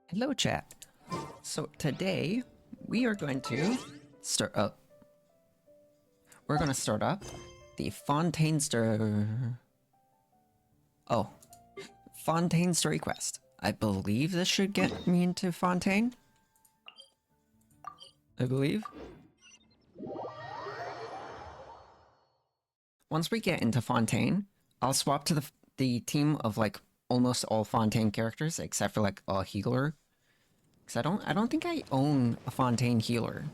Hello, chat. So today we are going to start up. We're going to start up the Fontaine story quest. I believe this should get me into Fontaine. I believe. Once we get into Fontaine, I'll swap to the team of like almost all Fontaine characters except for like a healer. Cause I don't think I own a Fontaine healer.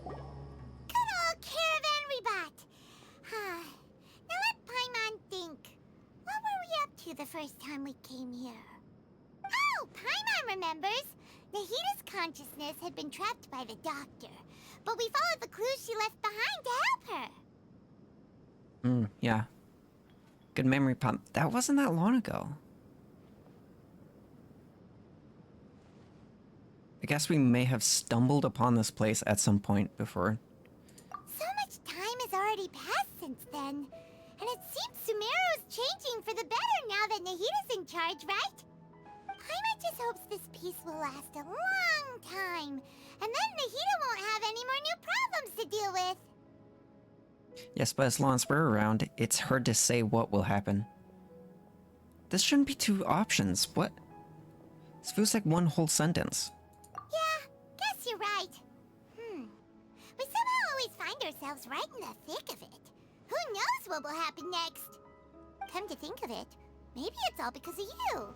Good old caravan rebot! Now let Paimon think. What were we up to the first time we came here? Oh, Paimon remembers! Nahida's consciousness had been trapped by the doctor, but we followed the clues she left behind to help her. Yeah. Good memory pump. That wasn't that long ago. I guess we may have stumbled upon this place at some point before. So much time has already passed since then, and it seems Sumeru's changing for the better now that Nahida's in charge, right? Paimon just hopes this peace will last a long time, and then Nahida won't have any more new problems to deal with. Yes, but as long as we're around, it's hard to say what will happen. This shouldn't be two options. What? This feels like one whole sentence. Yeah, guess you're right. We somehow always find ourselves right in the thick of it. Who knows what will happen next? Come to think of it, maybe it's all because of you.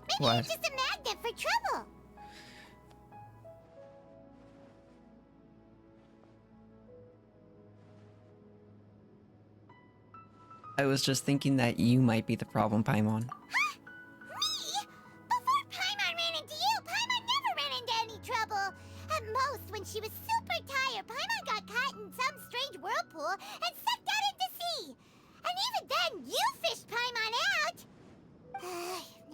Maybe What? you're just a magnet for trouble. I was just thinking that you might be the problem, Paimon. Me? Before Paimon ran into you, Paimon never ran into any trouble. At most, when she was super tired, Paimon got caught in some strange whirlpool and sucked out into sea. And even then, you fished Paimon out.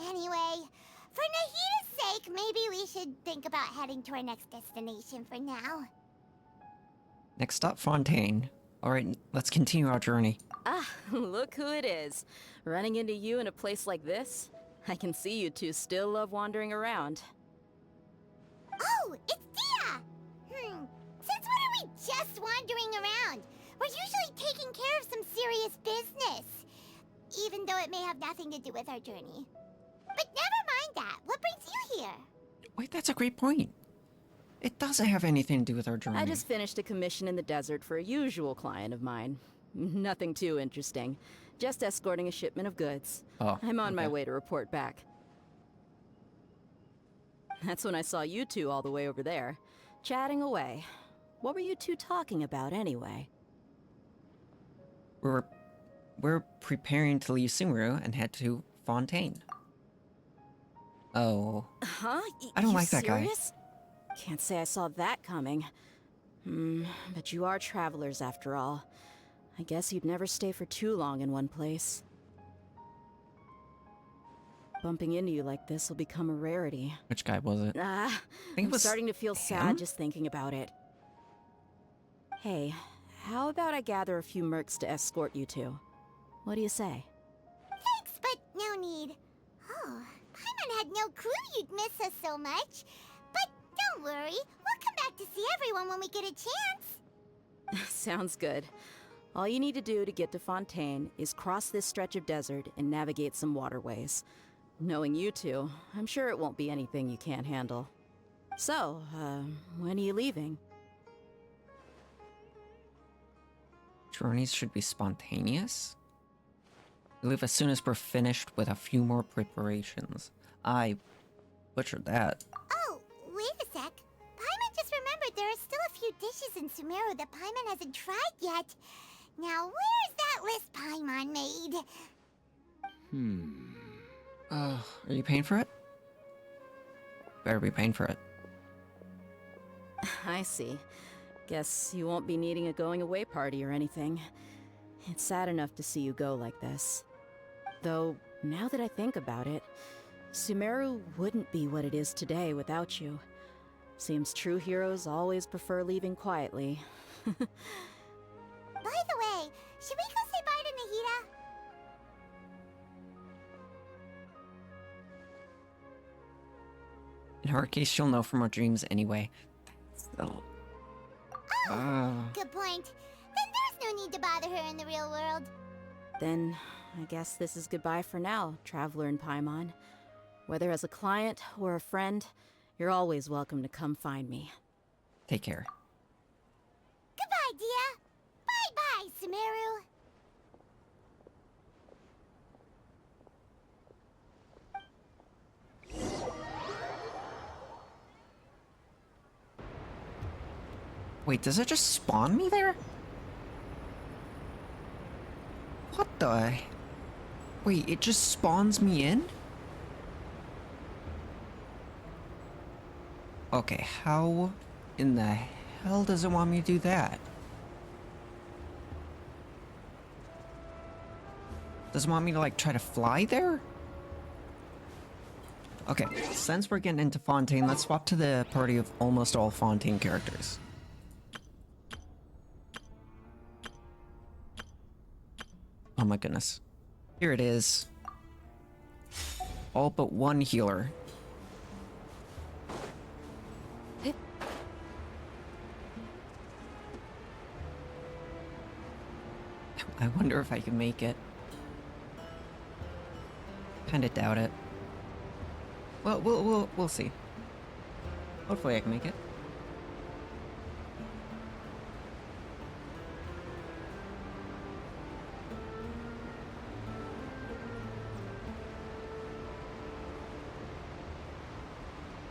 Anyway, for Nahida's sake, maybe we should think about heading to our next destination for now. Next stop, Fontaine. Alright, let's continue our journey. Ah, look who it is. Running into you in a place like this? I can see you two still love wandering around. Oh, it's Dia! Since when are we just wandering around? We're usually taking care of some serious business. Even though it may have nothing to do with our journey. But never mind that. What brings you here? Wait, that's a great point. It doesn't have anything to do with our journey. I just finished a commission in the desert for a usual client of mine. Nothing too interesting. Just escorting a shipment of goods. Oh, I'm on my okay. way to report back. That's when I saw you two all the way over there, chatting away. What were you two talking about anyway? We're preparing to leave Sumeru and head to Fontaine. Oh. Huh? I don't You like that guy. serious? Can't say I saw that coming. But you are travelers after all. I guess you'd never stay for too long in one place. Bumping into you like this will become a rarity. Which guy was it? Ah, think it I'm was starting to feel him? sad just thinking about it. Hey, how about I gather a few mercs to escort you two? What do you say? Thanks, but no need. Oh, Paimon had no clue you'd miss us so much. But don't worry, we'll come back to see everyone when we get a chance. Sounds good. All you need to do to get to Fontaine is cross this stretch of desert and navigate some waterways. Knowing you two, I'm sure it won't be anything you can't handle. So, when are you leaving? Journeys should be spontaneous? We leave as soon as we're finished with a few more preparations. I butchered that. Oh, wait a sec. Paimon just remembered there are still a few dishes in Sumeru that Paimon hasn't tried yet. Now, where's that list Paimon made? Are you paying for it? Better be paying for it. I see. Guess you won't be needing a going-away party or anything. It's sad enough to see you go like this. Though, now that I think about it, Sumeru wouldn't be what it is today without you. Seems true heroes always prefer leaving quietly. By the way, should we go say bye to Nahida? In her case, she'll know from her dreams anyway. Still. Good point. Then there's no need to bother her in the real world. Then, I guess this is goodbye for now, Traveler in Paimon. Whether as a client or a friend, you're always welcome to come find me. Take care. Goodbye, Dia. Bye-bye, Sumeru. Wait, does it just spawn me there? What the? Wait, it just spawns me in? Okay, how in the hell does it want me to do that? Does it want me to, like, try to fly there? Okay, since we're getting into Fontaine, let's swap to the party of almost all Fontaine characters. Oh my goodness. Here it is. All but one healer. I wonder if I can make it. Kinda doubt it. Well, we'll see. Hopefully I can make it.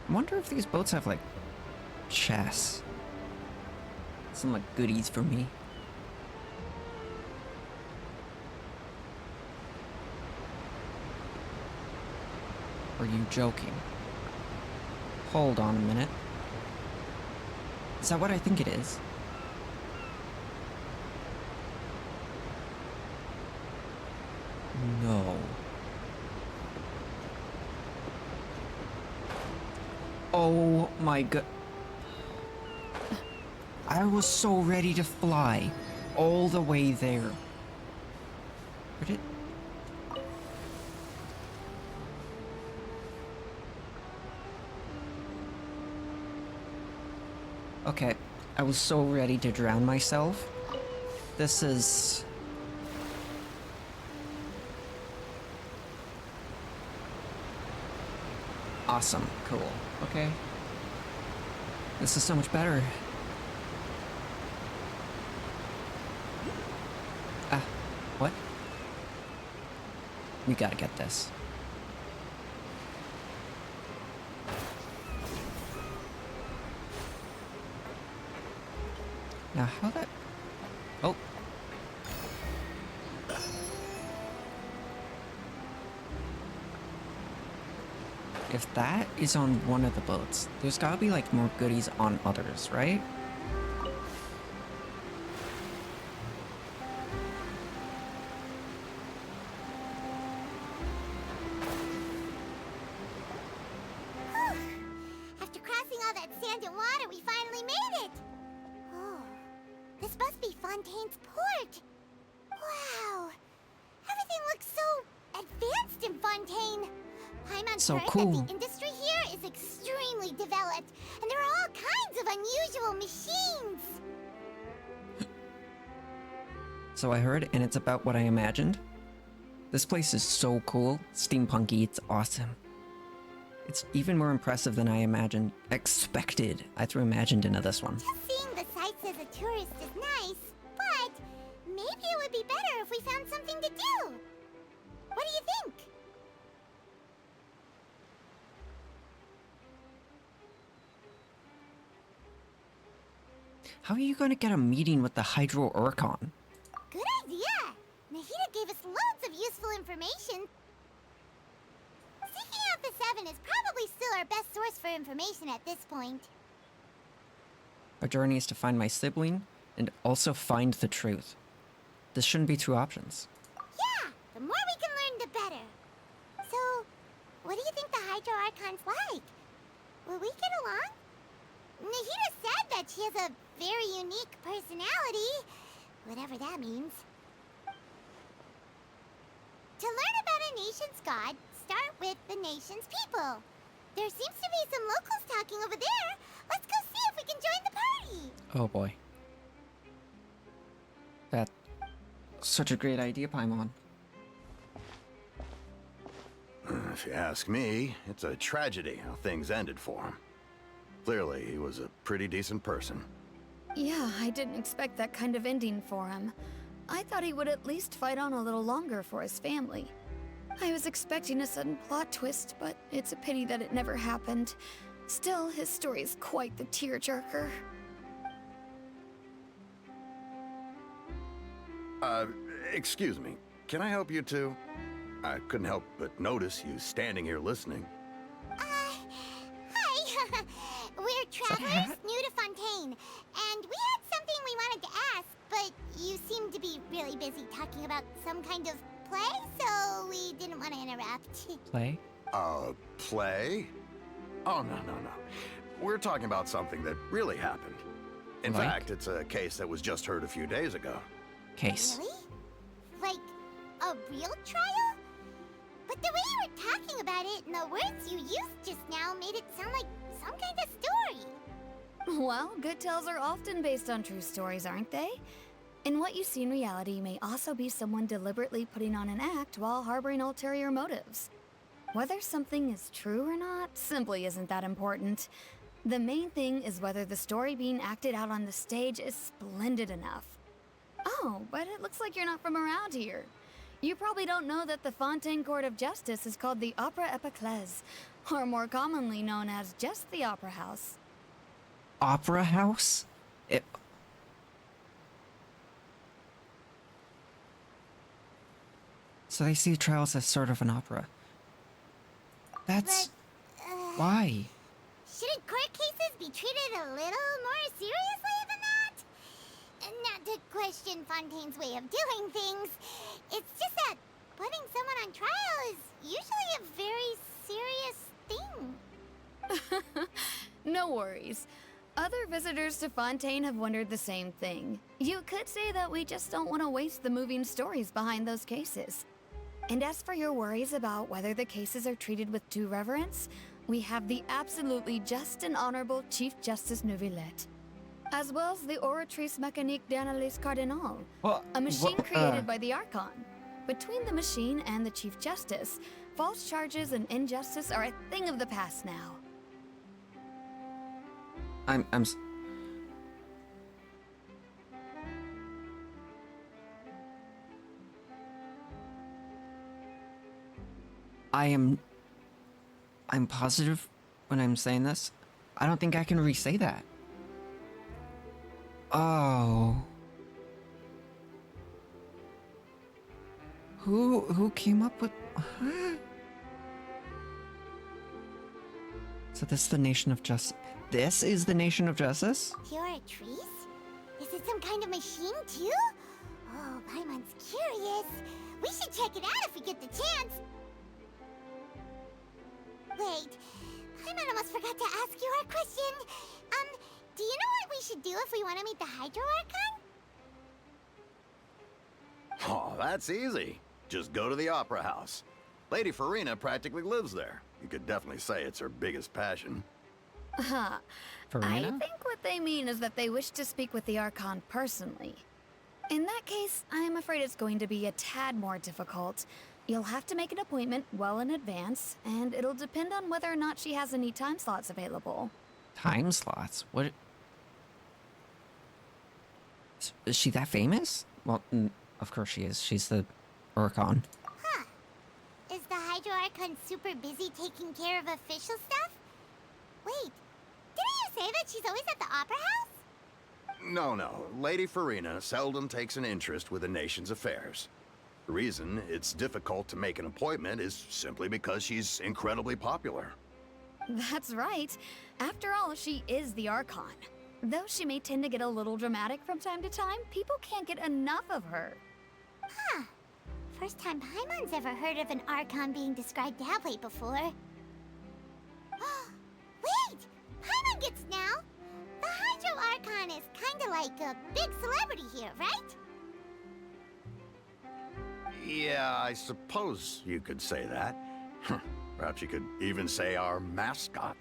I wonder if these boats have, like, chests. Some, like, goodies for me. Are you joking? Hold on a minute. Is that what I think it is? No. Oh my god. I was so ready to fly all the way there. Where did... Okay, I was so ready to drown myself. This is... awesome. Cool. Okay. This is so much better. Ah, what? We gotta get this. Now, how that... Oh. If that is on one of the boats, there's gotta be, like, more goodies on others, right? After crossing all that sand and water, we finally made it! Oh, this must be Fontaine's port! Wow! Everything looks so advanced in Fontaine! Paimon's So heard cool. that the industry here is extremely developed, and there are all kinds of unusual machines! So I heard, and it's about what I imagined. This place is so cool, steampunky, it's awesome. It's even more impressive than I expected. I threw imagined into this one. Just seeing the sights as a tourist is nice, but maybe it would be better if we found something to do. What do you think? How are you going to get a meeting with the Hydro Urcon? Good idea! Nahida gave us loads of useful information. Seeking out the Seven is probably still our best source for information at this point. Our journey is to find my sibling and also find the truth. This shouldn't be two options. Yeah, the more we can learn, the better. So, what do you think the Hydro Archon's like? Will we get along? Nahida said that she has a very unique personality, whatever that means. To learn about a nation's god, start with the nation's people. there seems to be some locals talking over there. Let's go see if we can join the party. Oh boy. That's such a great idea, Paimon. If you ask me, it's a tragedy how things ended for him. Clearly, he was a pretty decent person. Yeah, I didn't expect that kind of ending for him. I thought he would at least fight on a little longer for his family. I was expecting a sudden plot twist, but it's a pity that it never happened. Still, his story is quite the tearjerker. Excuse me. Can I help you two? I couldn't help but notice you standing here listening. Hi. We're travelers new to Fontaine, and we had something we wanted to ask, but you seem to be really busy talking about some kind of play, so we didn't want to interrupt. Play? Play? Oh, no. We're talking about something that really happened. In Like? fact, it's a case that was just heard a few days ago. Case. Really? Like, a real trial? But the way you were talking about it and the words you used just now made it sound like some kind of story. Well, good tales are often based on true stories, aren't they? And what you see in reality may also be someone deliberately putting on an act while harboring ulterior motives. Whether something is true or not simply isn't that important. The main thing is whether the story being acted out on the stage is splendid enough. Oh, but it looks like you're not from around here. You probably don't know that the Fontaine Court of Justice is called the Opera Epiclese, or more commonly known as just the Opera House. Opera house? So they see trials as sort of an opera. That's... But, why? shouldn't court cases be treated a little more seriously than that? Not to question Fontaine's way of doing things. It's just that putting someone on trial is usually a very serious thing. No worries. Other visitors to Fontaine have wondered the same thing. You could say that we just don't want to waste the moving stories behind those cases. And as for your worries about whether the cases are treated with due reverence, we have the absolutely just and honorable Chief Justice Neuvillette, as well as the Oratrice Mécanique d'Analyse Cardinal, a machine created by the Archon. Between the machine and the Chief Justice, false charges and injustice are a thing of the past now. I'm positive when I'm saying this. I don't think I can re-say that. Oh. Who came up with... Huh? So this is the Nation of Justice. This is the Nation of Justice? You're a trees? Is it some kind of machine too? Oh, Paimon's curious. We should check it out if we get the chance. Wait, Paimon almost forgot to ask you our question. Do you know what we should do if we want to meet the Hydro Archon? Oh, that's easy. Just go to the Opera House. Lady Farina practically lives there. You could definitely say it's her biggest passion. Huh. I Farina? think what they mean is that they wish to speak with the Archon personally. In that case, I am afraid it's going to be a tad more difficult. You'll have to make an appointment well in advance, and it'll depend on whether or not she has any time slots available. Time slots? What? Is she that famous? Well, of course she is. She's the Archon. Huh. Is the Hydro Archon super busy taking care of official stuff? Wait, didn't you say that she's always at the Opera House? No. Lady Farina seldom takes an interest with the nation's affairs. The reason it's difficult to make an appointment is simply because she's incredibly popular. That's right. After all, she is the Archon. Though she may tend to get a little dramatic from time to time, people can't get enough of her. Huh. First time Paimon's ever heard of an Archon being described that way before. Wait! Paimon gets now! The Hydro Archon is kinda like a big celebrity here, right? Yeah, I suppose you could say that. Perhaps you could even say our mascot.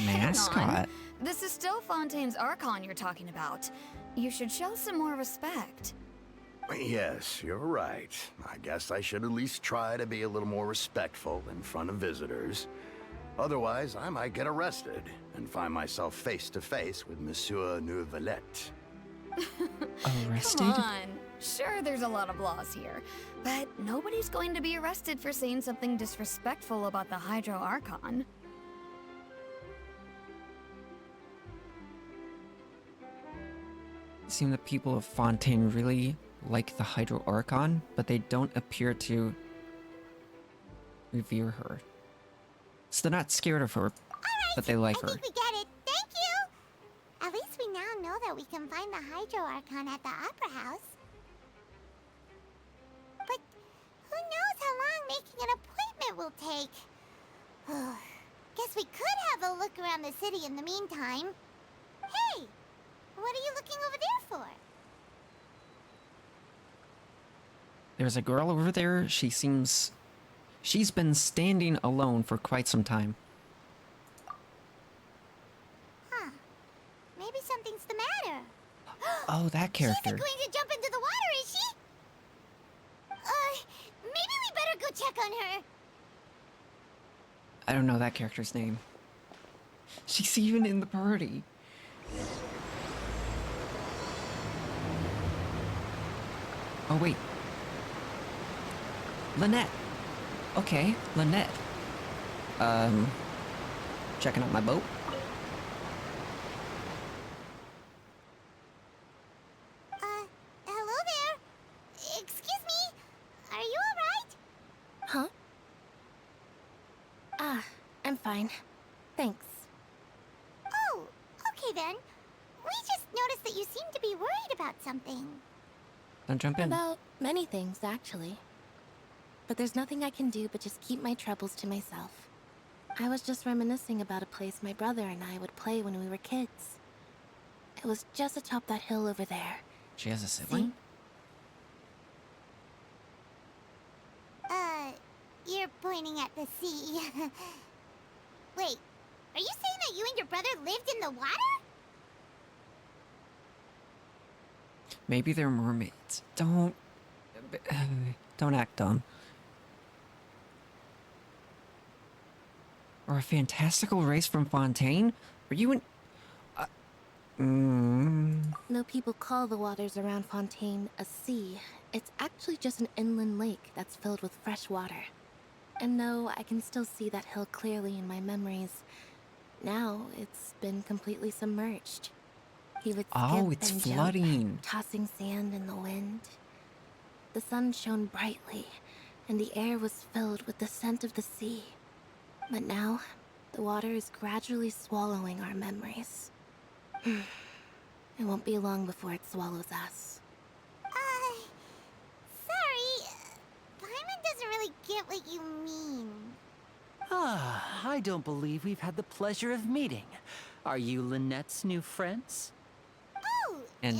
Mascot? Hang on. This is still Fontaine's Archon you're talking about. You should show some more respect. Yes, you're right. I guess I should at least try to be a little more respectful in front of visitors. Otherwise, I might get arrested and find myself face to face with Monsieur Neuvillette. Arrested? Come on. Sure, there's a lot of laws here, but nobody's going to be arrested for saying something disrespectful about the Hydro Archon. It seems the people of Fontaine really like the Hydro Archon, but they don't appear to revere her. So they're not scared of her, but they like her. I think we get it. Thank you! At least we now know that we can find the Hydro Archon at the Opera House. But who knows how long making an appointment will take? Guess we could have a look around the city in the meantime. Hey! What are you looking over there for? There's a girl over there. She's been standing alone for quite some time. Huh. Maybe something's the matter. Oh, that She's character. not going to jump into the water, is she? Maybe we better go check on her. I don't know that character's name. She's even in the party. Oh, wait. Lynette. Okay, Lynette. Checking out my boat. Hello there. Excuse me. Are you alright? Huh? Ah, I'm fine. Thanks. Oh, okay then. We just noticed that you seem to be worried about something. Don't jump in. About many things, actually. But there's nothing I can do but just keep my troubles to myself. I was just reminiscing about a place my brother and I would play when we were kids. It was just atop that hill over there. She has a sibling? You're pointing at the sea. Wait, are you saying that you and your brother lived in the water? Maybe they're mermaids. Don't act dumb. Or a fantastical race from Fontaine? Are you in... Though people call the waters around Fontaine a sea, it's actually just an inland lake that's filled with fresh water. And though I can still see that hill clearly in my memories, now it's been completely submerged. He would Oh, skip it's and jump, flooding. tossing sand in the wind. The sun shone brightly, and the air was filled with the scent of the sea. But now, the water is gradually swallowing our memories. It won't be long before it swallows us. Sorry. Paimon doesn't really get what you mean. Ah, I don't believe we've had the pleasure of meeting. Are you Lynette's new friends? Oh, And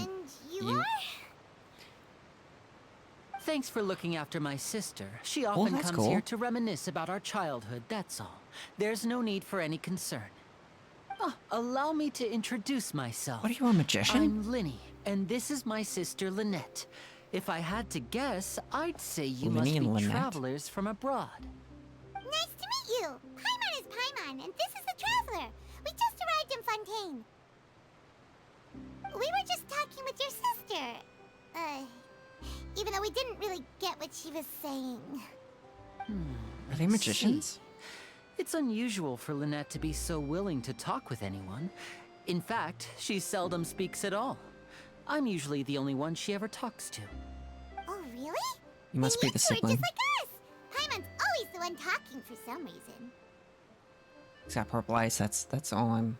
you you- are? Thanks for looking after my sister. She often that's comes cool. here to reminisce about our childhood, that's all. There's no need for any concern. Oh, allow me to introduce myself. What are you, a magician? I'm Linny, and this is my sister Lynette. If I had to guess, I'd say you Linny must and be Lynette? travelers from abroad. Nice to meet you. Paimon is Paimon, and this is the Traveler. We just arrived in Fontaine. We were just talking with your sister. Even though we didn't really get what she was saying. Are they magicians? It's unusual for Lynette to be so willing to talk with anyone. In fact, she seldom speaks at all. I'm usually the only one she ever talks to. Oh, really? You must Then be the you two are sibling. just like us. Paimon's always the one talking for some reason. Except purple eyes, that's all I'm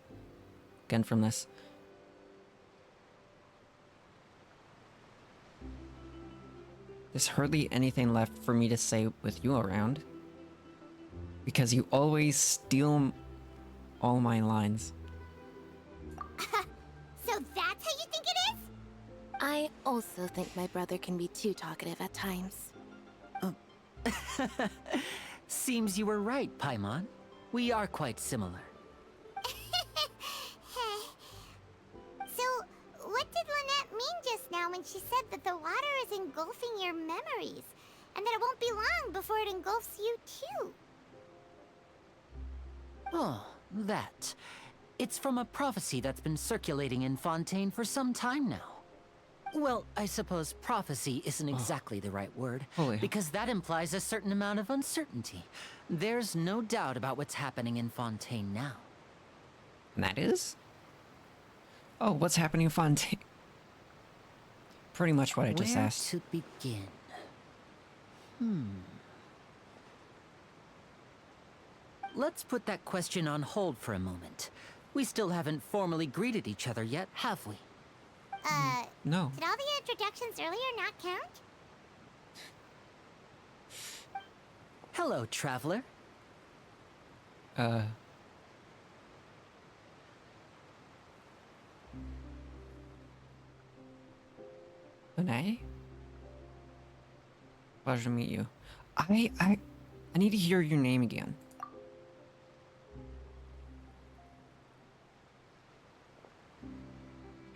getting from this. There's hardly anything left for me to say with you around. Because you always steal all my lines. So that's how you think it is? I also think my brother can be too talkative at times. Seems you were right, Paimon. We are quite similar. So, what did Lynette mean just now when she said that the water is engulfing your memories? And that it won't be long before it engulfs you too? Oh, that. It's from a prophecy that's been circulating in Fontaine for some time now. Well, I suppose prophecy isn't exactly the right word, because that implies a certain amount of uncertainty. There's no doubt about what's happening in Fontaine now. And that is? Oh, what's happening in Fontaine? Pretty much what I just asked. Where to begin? Let's put that question on hold for a moment. We still haven't formally greeted each other yet, have we? No. Did all the introductions earlier not count? Hello, traveler. Lene? Pleasure to meet you. I need to hear your name again.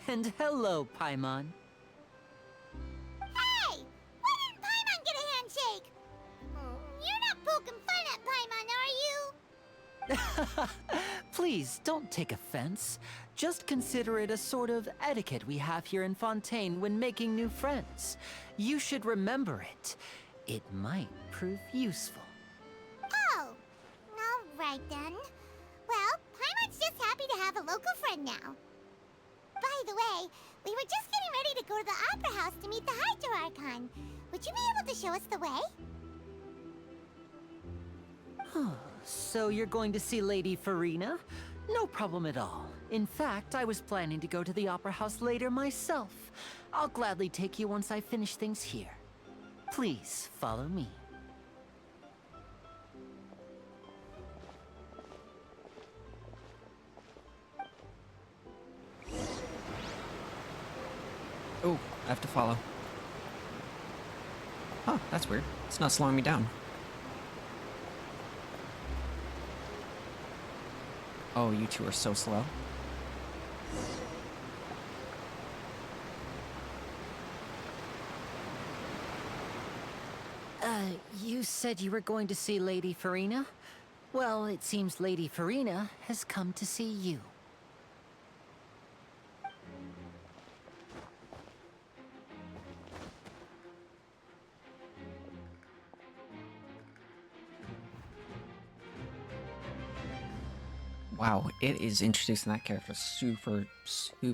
And hello, Paimon. Hey! Why didn't Paimon get a handshake? You're not poking fun at Paimon, are you? Please, don't take offense. Just consider it a sort of etiquette we have here in Fontaine when making new friends. You should remember it. It might prove useful. Oh, all right then. Well, Paimon's just happy to have a local friend now. By the way, we were just getting ready to go to the Opera House to meet the Hydro-Archon. Would you be able to show us the way? So you're going to see Lady Farina? No problem at all. In fact, I was planning to go to the Opera House later myself. I'll gladly take you once I finish things here. Please, follow me. Oh, I have to follow. Huh, that's weird. It's not slowing me down. Oh, you two are so slow. You said you were going to see Lady Farina? Well, it seems Lady Farina has come to see you. Wow, it is introducing that character super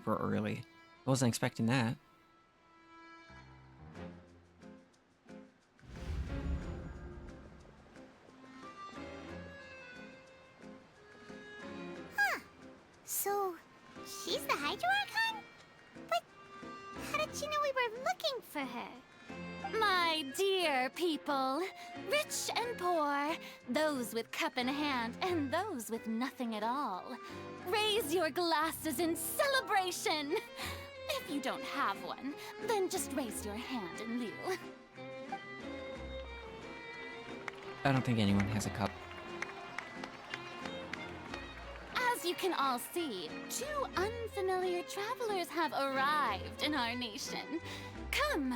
early. I wasn't expecting that. So, she's the Hydro-Archon? But how did she know we were looking for her? My dear people, rich and poor, those with cup in hand and those with nothing at all, raise your glasses in celebration! If you don't have one, then just raise your hand in lieu. I don't think anyone has a cup. As you can all see, two unfamiliar travelers have arrived in our nation. Come,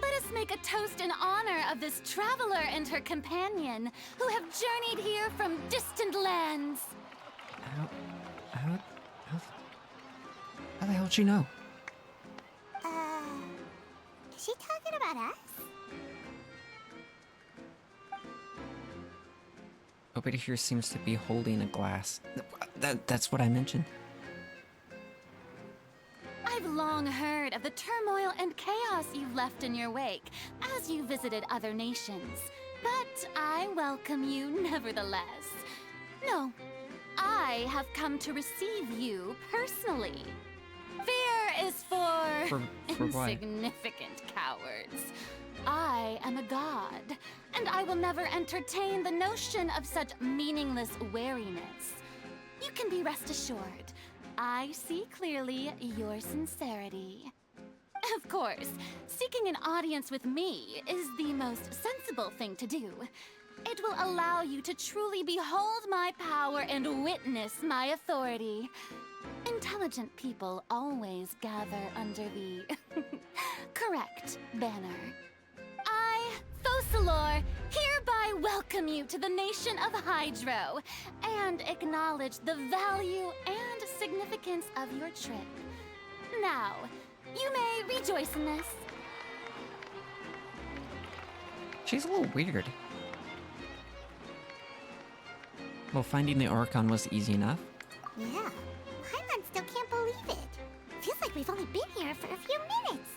let us make a toast in honor of this traveler and her companion, who have journeyed here from distant lands. How the hell did she know? Is she talking about us? Nobody here seems to be holding a glass. That's what I mentioned. I've long heard of the turmoil and chaos you left in your wake as you visited other nations, but I welcome you nevertheless. No, I have come to receive you personally. Fear is for what? insignificant cowards. I am a god, and I will never entertain the notion of such meaningless wariness. You can be rest assured, I see clearly your sincerity. Of course, seeking an audience with me is the most sensible thing to do. It will allow you to truly behold my power and witness my authority. Intelligent people always gather under the correct banner. I, Focalor, hereby welcome you to the nation of Hydro and acknowledge the value and significance of your trip. Now, you may rejoice in this. She's a little weird. Well, finding the Archon was easy enough. Yeah, Paimon still can't believe it. Feels like we've only been here for a few minutes.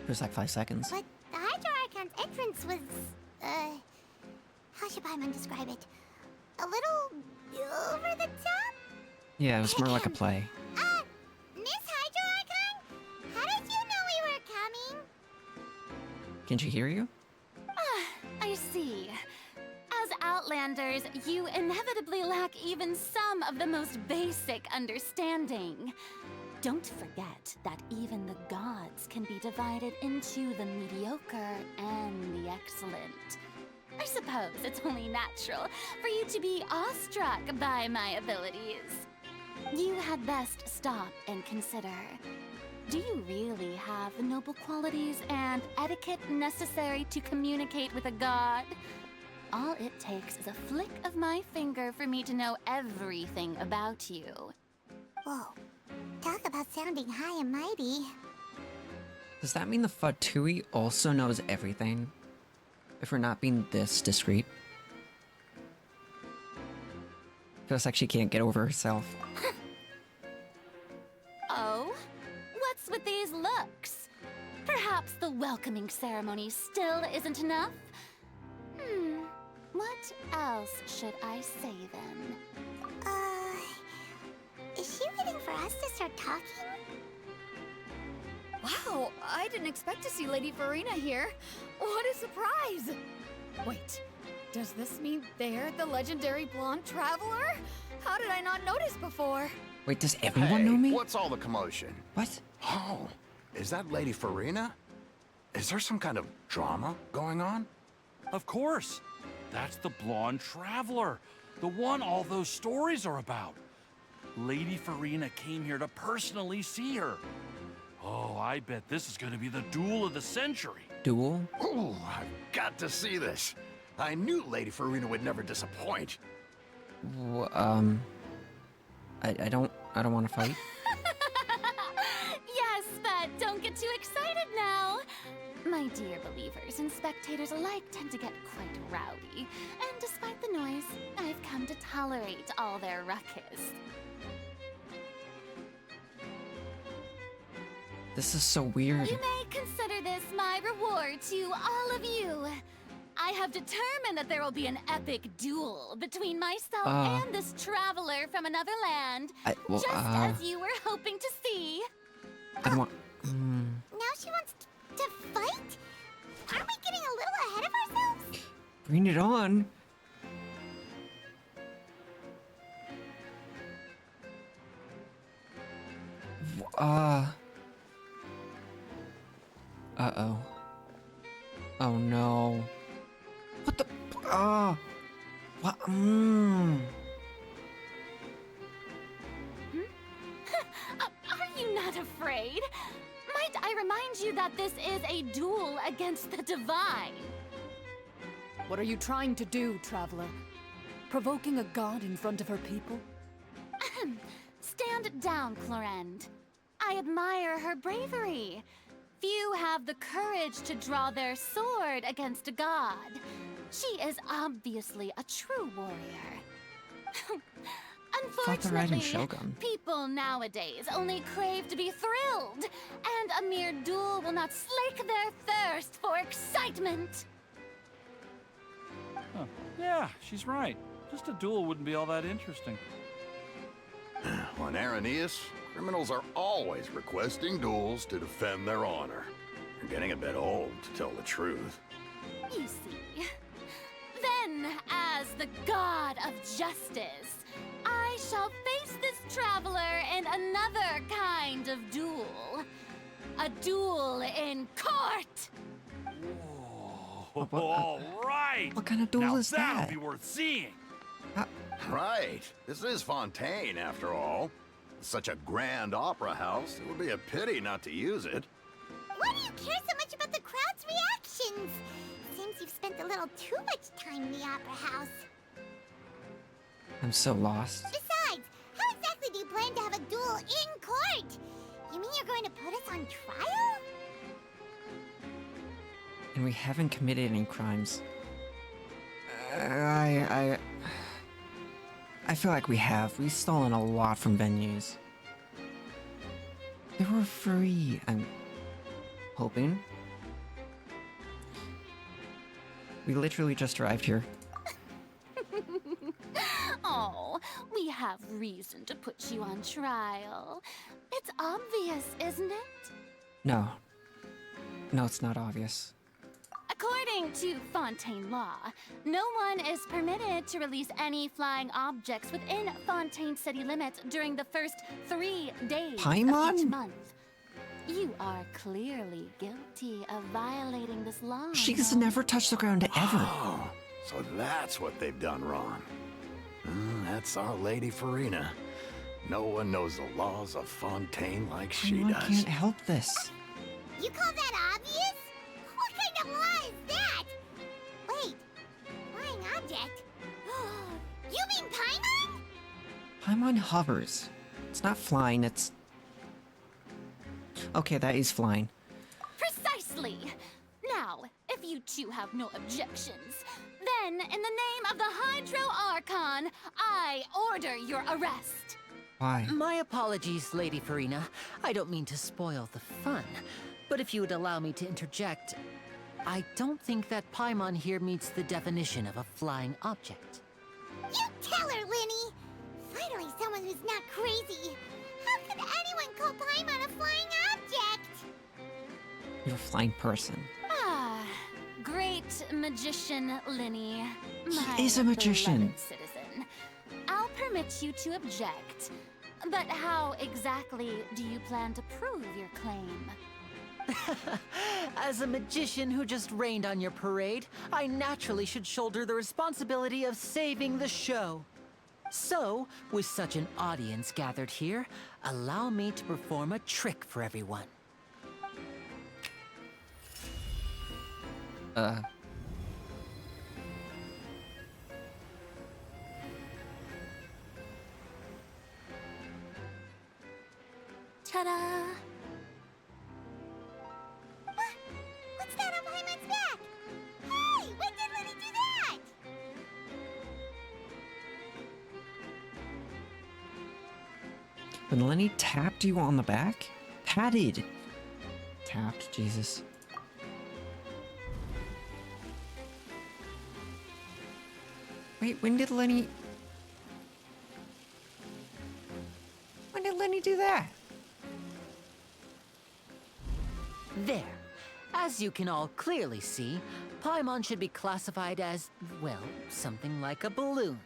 Feels like 5 seconds. But the Hydro Archon's entrance was, how should Paimon describe it? A little over the top? Yeah, it was more like a play. Miss Hydro Archon? How did you know we were coming? Can she hear you? I see. As Outlanders, you inevitably lack even some of the most basic understanding. Don't forget that even the gods can be divided into the mediocre and the excellent. I suppose it's only natural for you to be awestruck by my abilities. You had best stop and consider. Do you really have the noble qualities and etiquette necessary to communicate with a god? All it takes is a flick of my finger for me to know everything about you. Whoa, talk about sounding high and mighty. Does that mean the Fatui also knows everything? If we're not being this discreet? Feels like she can't get over herself. Oh? What's with these looks? Perhaps the welcoming ceremony still isn't enough? What else should I say then? Is she waiting for us to start talking? Wow, I didn't expect to see Lady Farina here. What a surprise! Wait, does this mean they're the legendary blonde traveler? How did I not notice before? Wait, does everyone know me? What's all the commotion? What? Oh, is that Lady Farina? Is there some kind of drama going on? Of course. That's the blonde traveler. The one all those stories are about. Lady Farina came here to personally see her. Oh, I bet this is gonna be the duel of the century. Duel? Ooh, I've got to see this. I knew Lady Farina would never disappoint. I don't want to fight. Yes, but don't get too excited now. My dear believers and spectators alike tend to get quite rowdy, and despite the noise, I've come to tolerate all their ruckus. This is so weird. You may consider this my reward to all of you. I have determined that there will be an epic duel between myself and this traveler from another land, just as you were hoping to see. I don't want... Now she wants to fight? Aren't we getting a little ahead of ourselves? Bring it on. Uh-oh. Oh no. What the... What? Are you not afraid? Might I remind you that this is a duel against the divine? What are you trying to do, traveler? Provoking a god in front of her people? Stand down, Clorend. I admire her bravery. Few have the courage to draw their sword against a god. She is obviously a true warrior. Unfortunately, people nowadays only crave to be thrilled, and a mere duel will not slake their thirst for excitement. Huh. Yeah, she's right. Just a duel wouldn't be all that interesting. On Araneus, criminals are always requesting duels to defend their honor. You're getting a bit old, to tell the truth. You see. Then, as the god of justice, I shall face this traveler in another kind of duel. A duel in court! Whoa. all right. What kind of duel now is that'll that? be worth seeing. Right. This is Fontaine, after all. Such a grand opera house, it would be a pity not to use it. Why do you care so much about the crowd's reactions? Seems you've spent a little too much time in the opera house. I'm so lost. Besides, how exactly do you plan to have a duel in court? You mean you're going to put us on trial? And we haven't committed any crimes. I feel like we have. We've stolen a lot from venues. They were free, I'm hoping. We literally just arrived here. Oh, we have reason to put you on trial. It's obvious, isn't it? No. No, it's not obvious. According to Fontaine law, no one is permitted to release any flying objects within Fontaine city limits during the first 3 days of Paimon? each month. You are clearly guilty of violating this law. She's no? never touched the ground ever. Oh, so that's what they've done wrong. That's our Lady Farina. No one knows the laws of Fontaine like she Paimon does. can't help this. You call that obvious? What kind of law is that? Wait, flying object? You mean Paimon? Paimon hovers. It's not flying, it's... Okay, that is flying. Precisely. Now, if you two have no objections, then in the name of the Hydro Archon, I order your arrest. Why? My apologies, Lady Farina. I don't mean to spoil the fun. But if you would allow me to interject, I don't think that Paimon here meets the definition of a flying object. You tell her, Linny! Finally someone who's not crazy. How could anyone call Paimon a flying object? You're a flying person. Ah, great magician Linny. He is a magician. Beloved citizen. I'll permit you to object. But how exactly do you plan to prove your claim? As a magician who just rained on your parade, I naturally should shoulder the responsibility of saving the show. So, with such an audience gathered here, allow me to perform a trick for everyone. Ta-da! What's that on Paimon's back? Hey, when did Linny do that? When Lenny tapped you on the back? Patted. Tapped, Jesus. Wait, when did Lenny do that? There. As you can all clearly see, Paimon should be classified as, well, something like a balloon.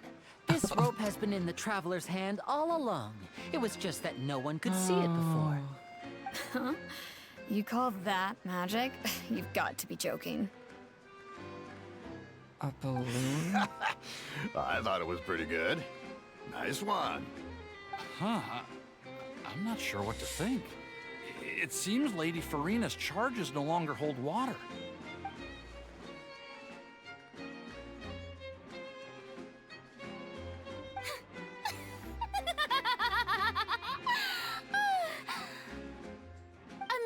This rope has been in the Traveler's hand all along. It was just that no one could see it before. Huh? You call that magic? You've got to be joking. A balloon? I thought it was pretty good. Nice one. Huh. I'm not sure what to think. It seems Lady Farina's charges no longer hold water.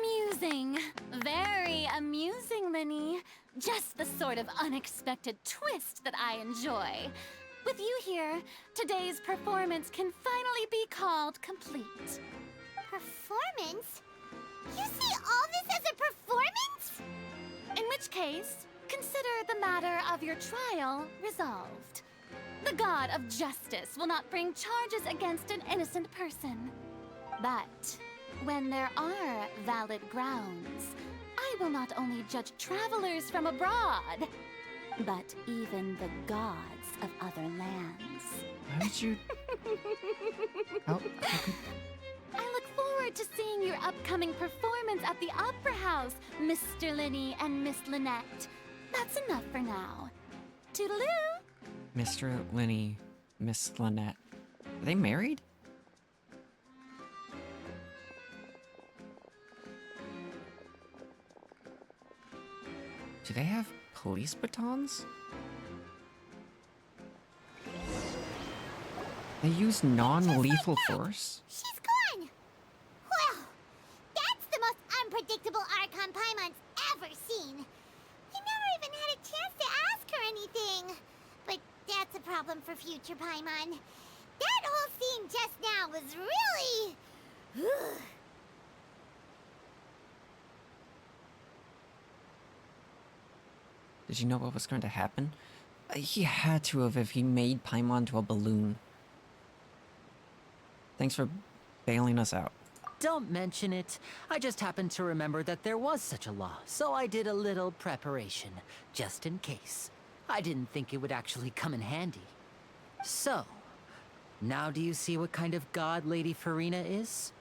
Amusing. Very amusing, Linny. Just the sort of unexpected twist that I enjoy. With you here, today's performance can finally be called complete. Performance? You see all this as a performance? In which case, consider the matter of your trial resolved. The god of justice will not bring charges against an innocent person. But when there are valid grounds, I will not only judge travelers from abroad, but even the gods of other lands. Why would you... How could... I look forward to seeing your upcoming performance at the Opera House, Mr. Linny and Miss Lynette. That's enough for now. Toodaloo! Mr. Linny, Miss Lynette. Are they married? Do they have police batons? They use non-lethal force? She's gone! Well, that's the most unpredictable Archon Paimon's ever seen. We never even had a chance to ask her anything. But that's a problem for future Paimon. That whole scene just now was really... Did you know what was going to happen? He had to have if he made Paimon to a balloon. Thanks for bailing us out. Don't mention it. I just happened to remember that there was such a law, so I did a little preparation, just in case. I didn't think it would actually come in handy. So, now do you see what kind of god Lady Farina is?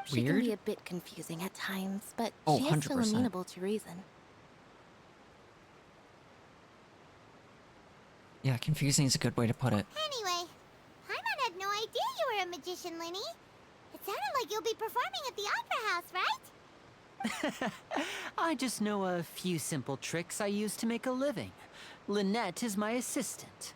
She can Weird? be a bit confusing at times, but Oh, she is still 100%. amenable to reason. Yeah, confusing is a good way to put it. Anyway, Paimon had no idea you were a magician, Linny. It sounded like you'll be performing at the Opera House, right? I just know a few simple tricks I use to make a living. Lynette is my assistant.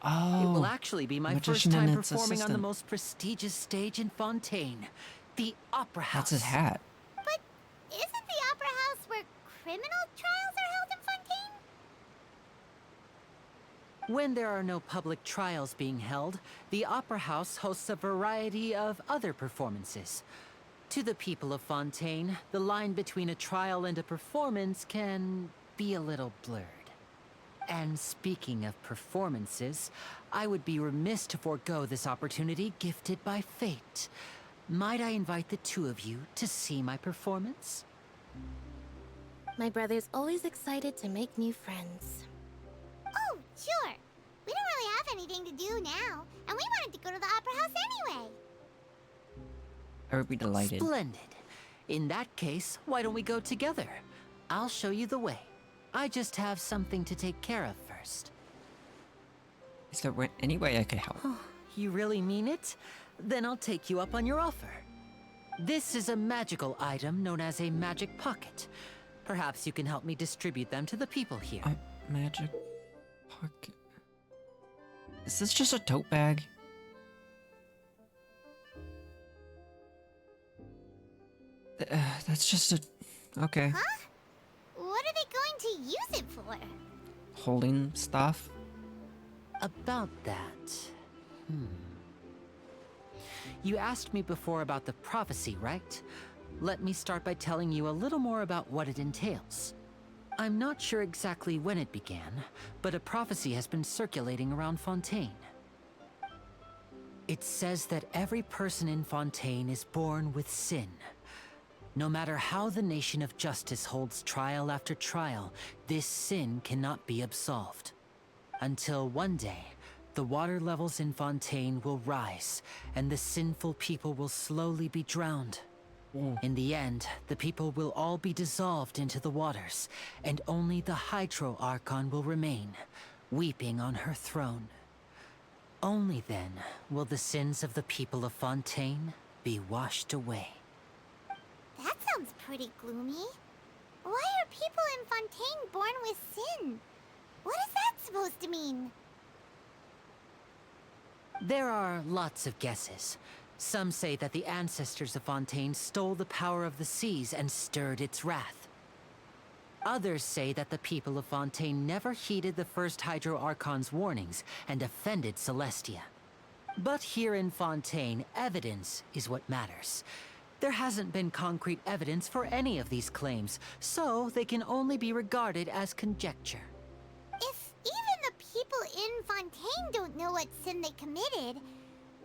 Oh, It will actually be my first Magician time Lynette's performing on the assistant. most prestigious stage in Fontaine, the Opera House. That's his hat. But isn't the Opera House where criminal trials are held in Fontaine? When there are no public trials being held, the Opera House hosts a variety of other performances. To the people of Fontaine, the line between a trial and a performance can be a little blurred. And speaking of performances, I would be remiss to forego this opportunity gifted by fate. Might I invite the two of you to see my performance? My brother's always excited to make new friends. Oh, sure. We don't really have anything to do now, and we wanted to go to the Opera House anyway. I would be delighted. Splendid. In that case, why don't we go together? I'll show you the way. I just have something to take care of first. Is there any way I could help? You really mean it? Then I'll take you up on your offer. This is a magical item known as a magic pocket. Perhaps you can help me distribute them to the people here. Magic pocket. Is this just a tote bag? That's just a... Okay. Huh? What are they going to use it for? Holding stuff? About that... You asked me before about the prophecy, right? Let me start by telling you a little more about what it entails. I'm not sure exactly when it began, but a prophecy has been circulating around Fontaine. It says that every person in Fontaine is born with sin. No matter how the nation of justice holds trial after trial, this sin cannot be absolved. Until one day, the water levels in Fontaine will rise, and the sinful people will slowly be drowned. In the end, the people will all be dissolved into the waters, and only the Hydro Archon will remain, weeping on her throne. Only then will the sins of the people of Fontaine be washed away. That sounds pretty gloomy. Why are people in Fontaine born with sin? What is that supposed to mean? There are lots of guesses. Some say that the ancestors of Fontaine stole the power of the seas and stirred its wrath. Others say that the people of Fontaine never heeded the first Hydro Archon's warnings and offended Celestia. But here in Fontaine, evidence is what matters. There hasn't been concrete evidence for any of these claims, so they can only be regarded as conjecture. If even the people in Fontaine don't know what sin they committed,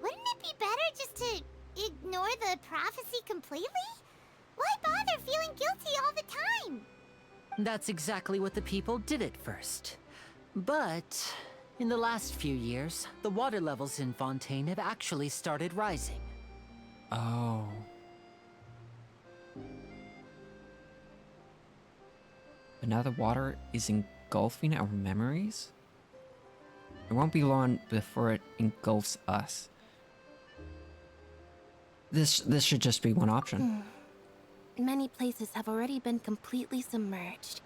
wouldn't it be better just to ignore the prophecy completely? Why bother feeling guilty all the time? That's exactly what the people did at first. But in the last few years, the water levels in Fontaine have actually started rising. Oh. But now the water is engulfing our memories? It won't be long before it engulfs us. This should just be one option. Many places have already been completely submerged,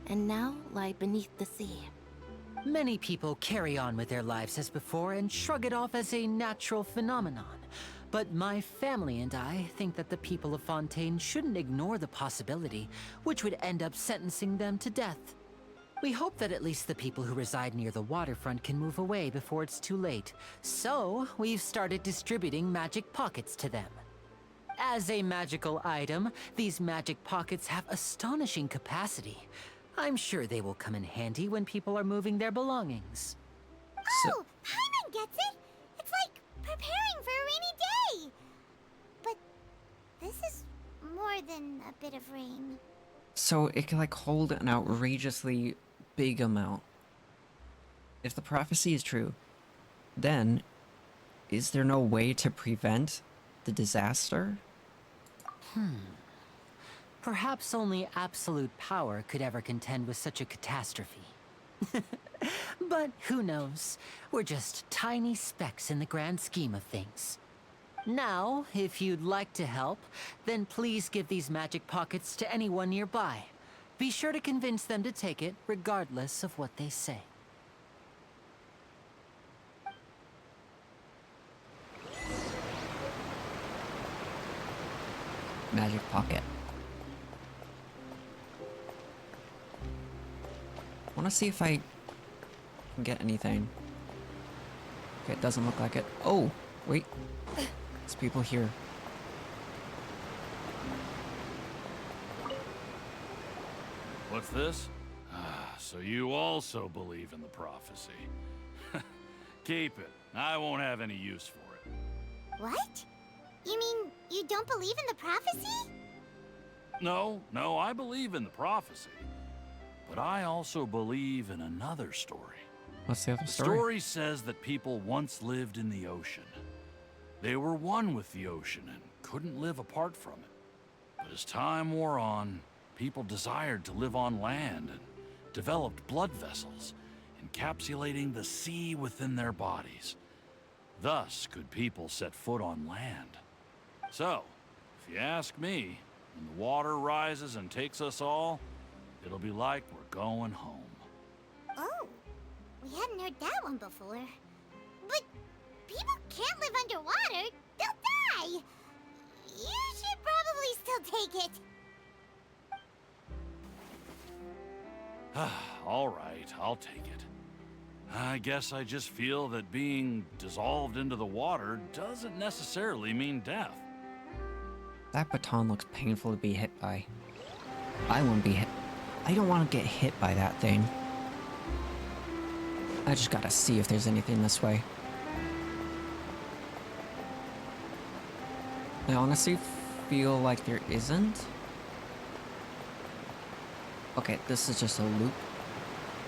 and now lie beneath the sea. Many people carry on with their lives as before and shrug it off as a natural phenomenon. But my family and I think that the people of Fontaine shouldn't ignore the possibility, which would end up sentencing them to death. We hope that at least the people who reside near the waterfront can move away before it's too late. So, we've started distributing magic pockets to them. As a magical item, these magic pockets have astonishing capacity. I'm sure they will come in handy when people are moving their belongings. Oh, Paimon gets it! It's like preparing for a rainy day! But this is more than a bit of rain. So it can like hold an outrageously big amount. If the prophecy is true, then is there no way to prevent the disaster? Perhaps only absolute power could ever contend with such a catastrophe. But who knows? We're just tiny specks in the grand scheme of things. Now, if you'd like to help, then please give these magic pockets to anyone nearby. Be sure to convince them to take it, regardless of what they say. Magic pocket. I want to see if I can get anything. Okay, it doesn't look like it. Oh, wait. There's people here. What's this? Ah, so you also believe in the prophecy. Keep it. I won't have any use for it. What? You mean you don't believe in the prophecy? No, I believe in the prophecy. But I also believe in another story. What's the other The story? story says that people once lived in the ocean. They were one with the ocean and couldn't live apart from it. But as time wore on, people desired to live on land and developed blood vessels, encapsulating the sea within their bodies. Thus could people set foot on land. So, if you ask me, when the water rises and takes us all, it'll be like we're going home. Oh, we hadn't heard that one before. But people can't live underwater. They'll die. You should probably still take it. All right, I'll take it. I guess I just feel that being dissolved into the water doesn't necessarily mean death. That baton looks painful to be hit by. I won't be hit. I don't want to get hit by that thing. I just gotta see if there's anything this way. I honestly feel like there isn't. Okay, this is just a loop.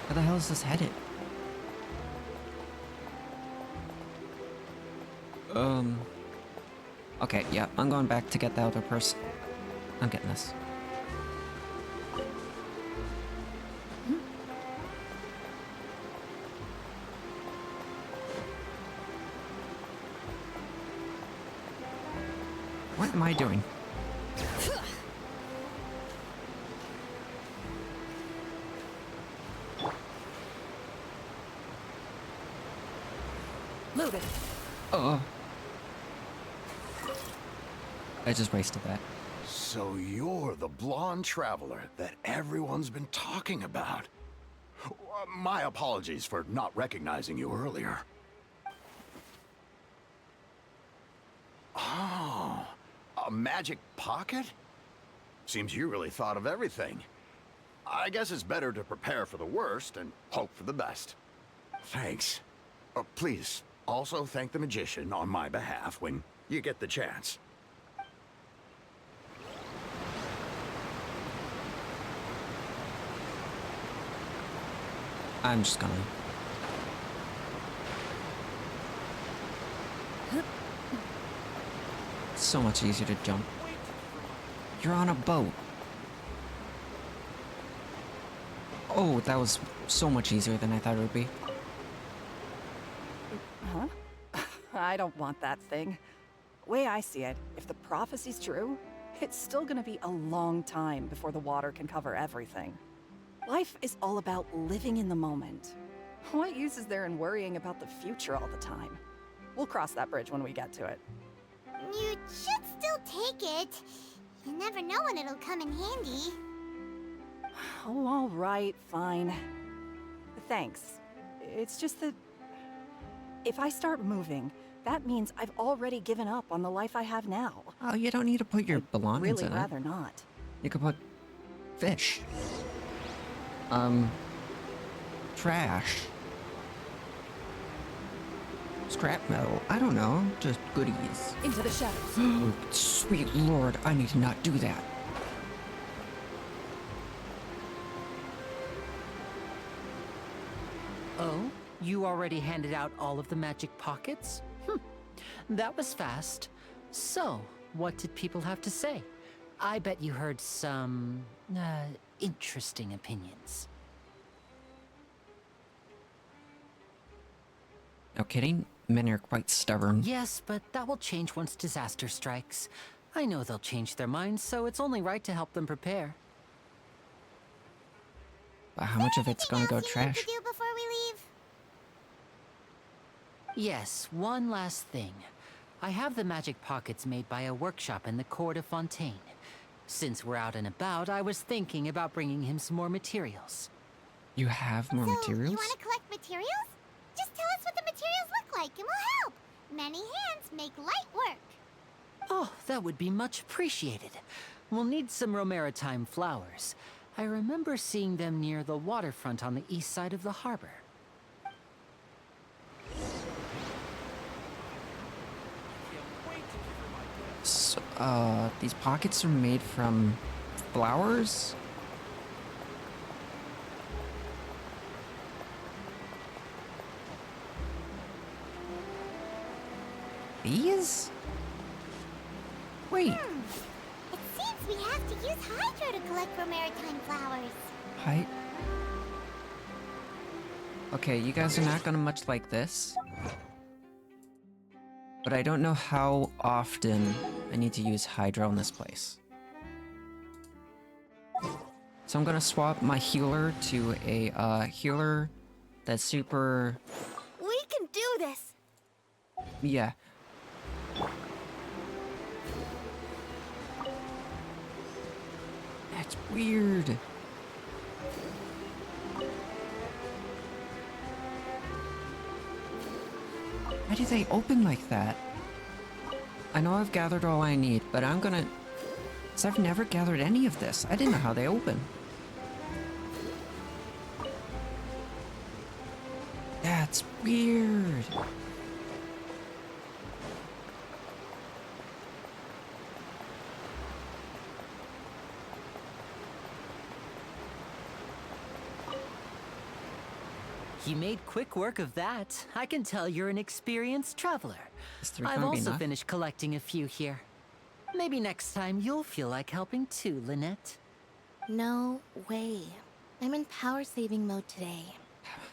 Where the hell is this headed? Okay, yeah, I'm going back to get the other person. I'm getting this. What am I doing? Loaded. I just wasted that. So you're the blonde traveler that everyone's been talking about. My apologies for not recognizing you earlier. Oh, a magic pocket? Seems you really thought of everything. I guess it's better to prepare for the worst and hope for the best. Thanks. Please, also thank the magician on my behalf when you get the chance. I'm just gonna. It's so much easier to jump. You're on a boat. Oh, that was so much easier than I thought it would be. Huh? I don't want that thing. Way I see it, if the prophecy's true, it's still gonna be a long time before the water can cover everything. Life is all about living in the moment. What use is there in worrying about the future all the time? We'll cross that bridge when we get to it. You should still take it. You never know when it'll come in handy. Oh, all right, fine. Thanks. It's just that if I start moving, that means I've already given up on the life I have now. Oh, you don't need to put your belongings Really in rather it. not. You could put fish. Trash. Scrap metal. I don't know. Just goodies. Into the shadows. Oh, sweet lord, I need to not do that. Oh? You already handed out all of the magic pockets? That was fast. So, what did people have to say? I bet you heard some, interesting opinions. No kidding, men are quite stubborn. Yes, but that will change once disaster strikes. I know they'll change their minds, so it's only right to help them prepare. But how much of it's gonna go trash? To do before we leave? Yes, one last thing. I have the magic pockets made by a workshop in the court of Fontaine. Since we're out and about, I was thinking about bringing him some more materials. You have more materials? You want to collect materials? Just tell us what the materials look like and we'll help. Many hands make light work. Oh, that would be much appreciated. We'll need some Romaritime flowers. I remember seeing them near the waterfront on the east side of the harbor. So, these pockets are made from flowers? These? Wait. It seems we have to use Hydro to collect Romaritime flowers. Okay, you guys are not gonna much like this. But I don't know how often I need to use Hydro in this place. So I'm gonna swap my healer to a healer that's super... We can do this. Yeah. That's weird. Why do they open like that? I know I've gathered all I need, but I'm gonna... 'cause I've never gathered any of this. I didn't know how they open. That's weird. You made quick work of that. I can tell you're an experienced traveler. Is 3 I've gonna be also enough? finished collecting a few here. Maybe next time you'll feel like helping too, Lynette. No way. I'm in power-saving mode today.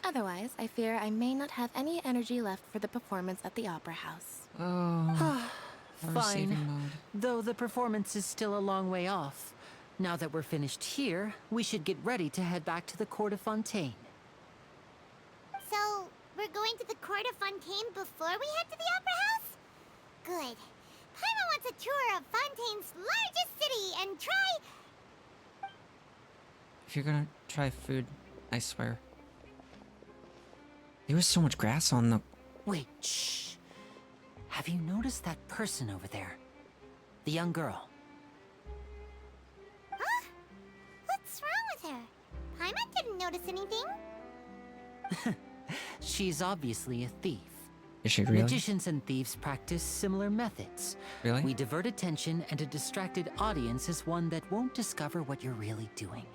Otherwise, I fear I may not have any energy left for the performance at the Opera House. Oh. Fine. Saving mode. Though the performance is still a long way off. Now that we're finished here, we should get ready to head back to the court of Fontaine. So, we're going to the court of Fontaine before we head to the Opera House? Good. Paimon wants a tour of Fontaine's largest city and try... If you're gonna try food, I swear. There was so much grass on the... Wait, shh. Have you noticed that person over there? The young girl. Huh? What's wrong with her? Paimon didn't notice anything. She's obviously a thief. Is she really? Magicians and thieves practice similar methods. Really? We divert attention, and a distracted audience is one that won't discover what you're really doing.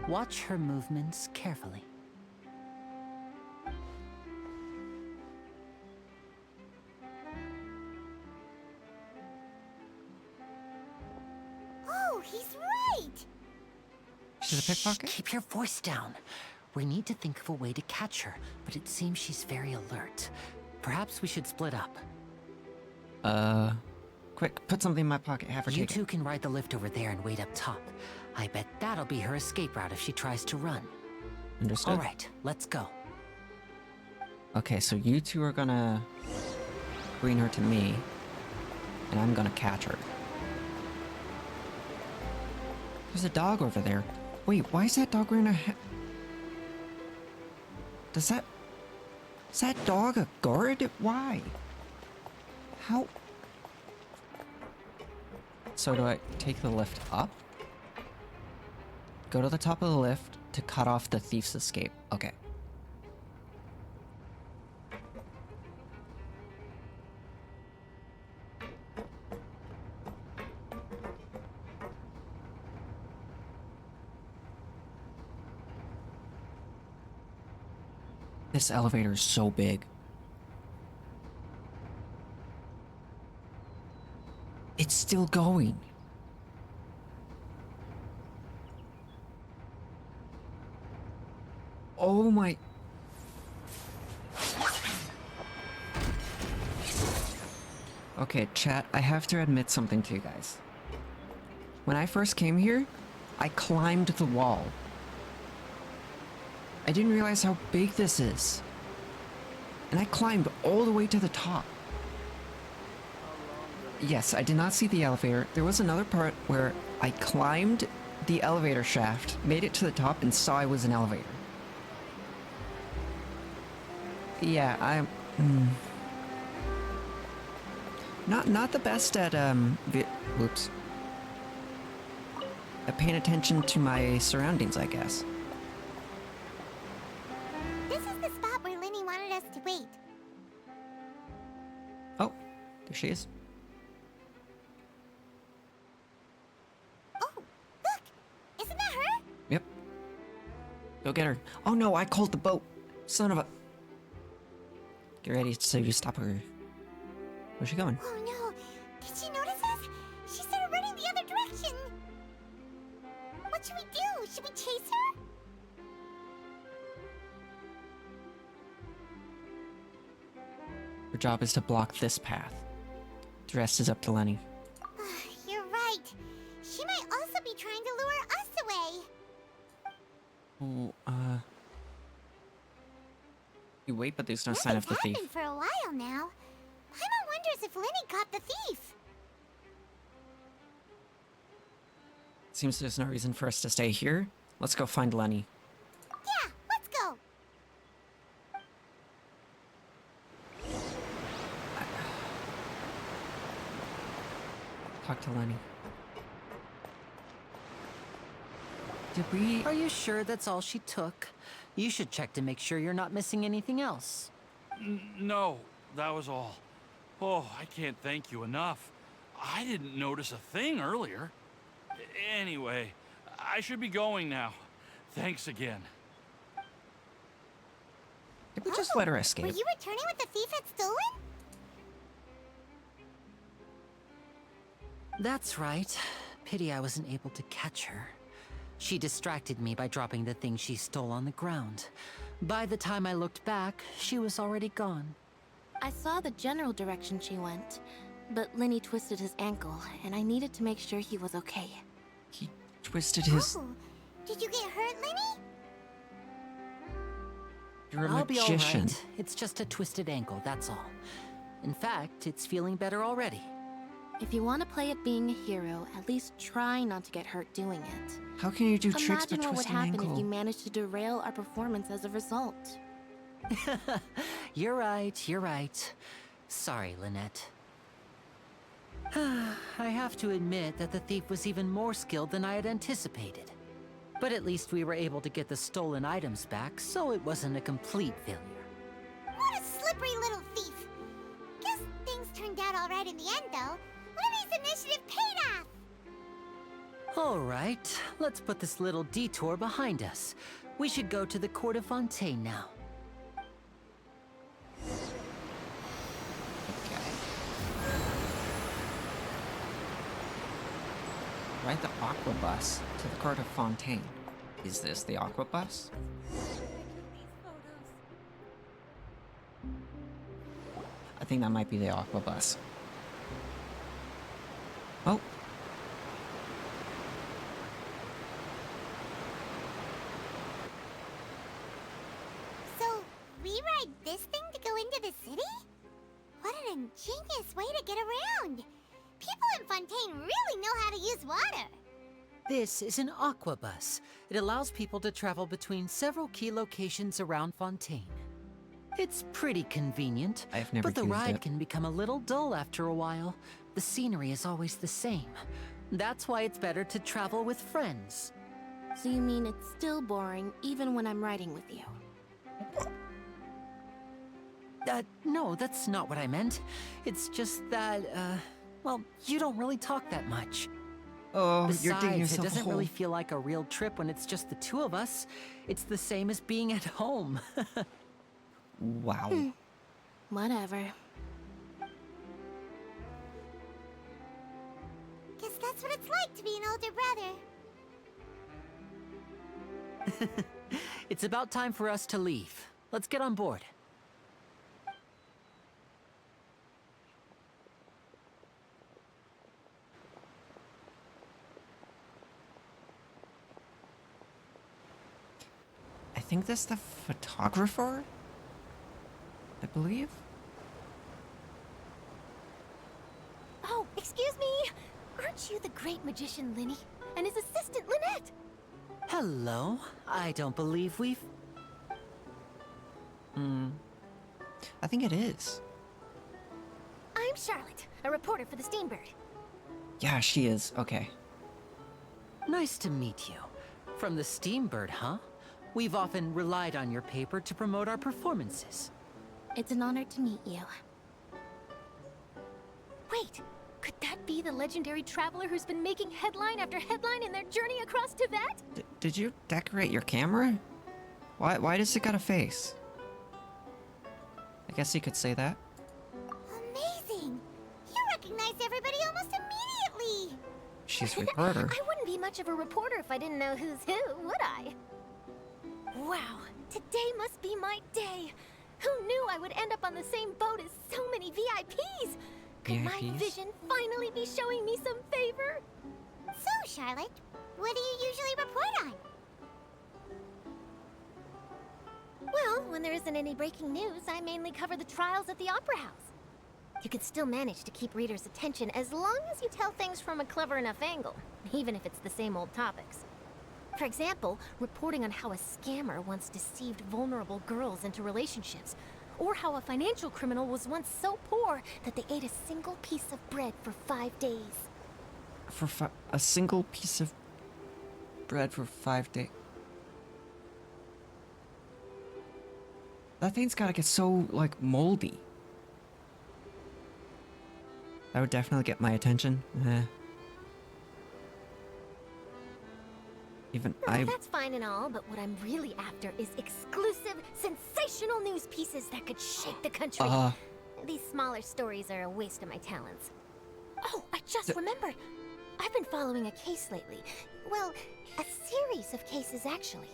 Watch her movements carefully. Oh, he's right! She's a pickpocket? Keep your voice down. We need to think of a way to catch her, but it seems she's very alert. Perhaps we should split up. Quick, put something in my pocket, have her You take it. two can ride the lift over there and wait up top. I bet that'll be her escape route if she tries to run. Understood. All right, let's go. Okay, so you two are gonna bring her to me, and I'm gonna catch her. There's a dog over there. Wait, why is that dog wearing a hat? Is that dog a guard? Why? How? So do I take the lift up? Go to the top of the lift to cut off the thief's escape. Okay. This elevator is so big. It's still going. Oh my... Okay, chat, I have to admit something to you guys. When I first came here, I climbed the wall. I didn't realize how big this is. And I climbed all the way to the top. Yes, I did not see the elevator. There was another part where I climbed the elevator shaft, made it to the top, and saw I was an elevator. Yeah, I'm... Not the best at, whoops. At paying attention to my surroundings, I guess. This is the spot where Lenny wanted us to wait. Oh, there she is. Oh, look! Isn't that her? Yep. Go get her. Oh no, I called the boat. Son of a... Get ready so you stop her. Where's she going? Oh no! Did she notice us? She started running the other direction! What should we do? Should we chase her? Her job is to block this path. The rest is up to Lenny. You're right. She might also be trying to lure us away. Oh, you wait, but there's no sign of the Nothing's thief. happened for a while now. Paimon wonders if Lenny caught the thief. Seems there's no reason for us to stay here. Let's go find Lenny. Yeah, let's go. Talk to Lenny. Did we... Are you sure that's all she took? You should check to make sure you're not missing anything else. No, that was all. Oh, I can't thank you enough. I didn't notice a thing earlier. Anyway, I should be going now. Thanks again. Did we just let her escape? Were you returning what the thief had stolen? That's right. Pity I wasn't able to catch her. She distracted me by dropping the thing she stole on the ground. By the time I looked back, she was already gone. I saw the general direction she went, but Lenny twisted his ankle, and I needed to make sure he was okay. He twisted his... Oh, did you get hurt, Lenny? You're a I'll be all magician. right. It's just a twisted ankle, that's all. In fact, it's feeling better already. If you want to play at being a hero, at least try not to get hurt doing it. How can you do tricks Imagine but what would twist an happen if ankle? you managed to derail our performance as a result. You're right, you're right. Sorry, Lynette. I have to admit that the thief was even more skilled than I had anticipated. But at least we were able to get the stolen items back, so it wasn't a complete failure. What a slippery little thief. Guess things turned out all right in the end, though. Lenny's initiative paid off. All right, let's put this little detour behind us. We should go to the court of Fontaine now. Okay. Ride the aqua bus to the court of Fontaine. Is this the aqua bus? I think that might be the aqua bus. Oh. So, we ride this thing to go into the city? What an ingenious way to get around! People in Fontaine really know how to use water! This is an aqua bus. It allows people to travel between several key locations around Fontaine. It's pretty convenient, I've never but the used ride it. can become a little dull after a while. The scenery is always the same. That's why it's better to travel with friends. So you mean it's still boring even when I'm riding with you? No, that's not what I meant. It's just that, well, you don't really talk that much. Oh, Besides, you're digging it yourself a doesn't hole. really feel like a real trip when it's just the two of us. It's the same as being at home. Wow. Whatever. Guess that's what it's like to be an older brother. It's about time for us to leave. Let's get on board. I think that's the photographer? I believe? Oh, excuse me! Aren't you the great magician Linny? And his assistant Lynette? Hello. I don't believe we've... I think it is. I'm Charlotte, a reporter for the Steambird. Yeah, she is. Okay. Nice to meet you. From the Steambird, huh? We've often relied on your paper to promote our performances. It's an honor to meet you. Wait, could that be the legendary traveler who's been making headline after headline in their journey across Tibet? Did you decorate your camera? Why does it got a face? I guess you could say that. Amazing! You recognize everybody almost immediately! She's a reporter. I wouldn't be much of a reporter if I didn't know who's who, would I? Wow, today must be my day! Who knew I would end up on the same boat as so many VIPs? Could my VIPs? vision finally be showing me some favor? So, Charlotte, what do you usually report on? Well, when there isn't any breaking news, I mainly cover the trials at the Opera House. You can still manage to keep readers' attention as long as you tell things from a clever enough angle, even if it's the same old topics. For example, reporting on how a scammer once deceived vulnerable girls into relationships, or how a financial criminal was once so poor that they ate a single piece of bread for 5 days. For a single piece of bread for 5 days. That thing's gotta get so, like, moldy. That would definitely get my attention. Even I... That's fine and all, but what I'm really after is exclusive, sensational news pieces that could shake the country. These smaller stories are a waste of my talents. Oh, I just remembered. I've been following a case lately. Well, a series of cases, actually.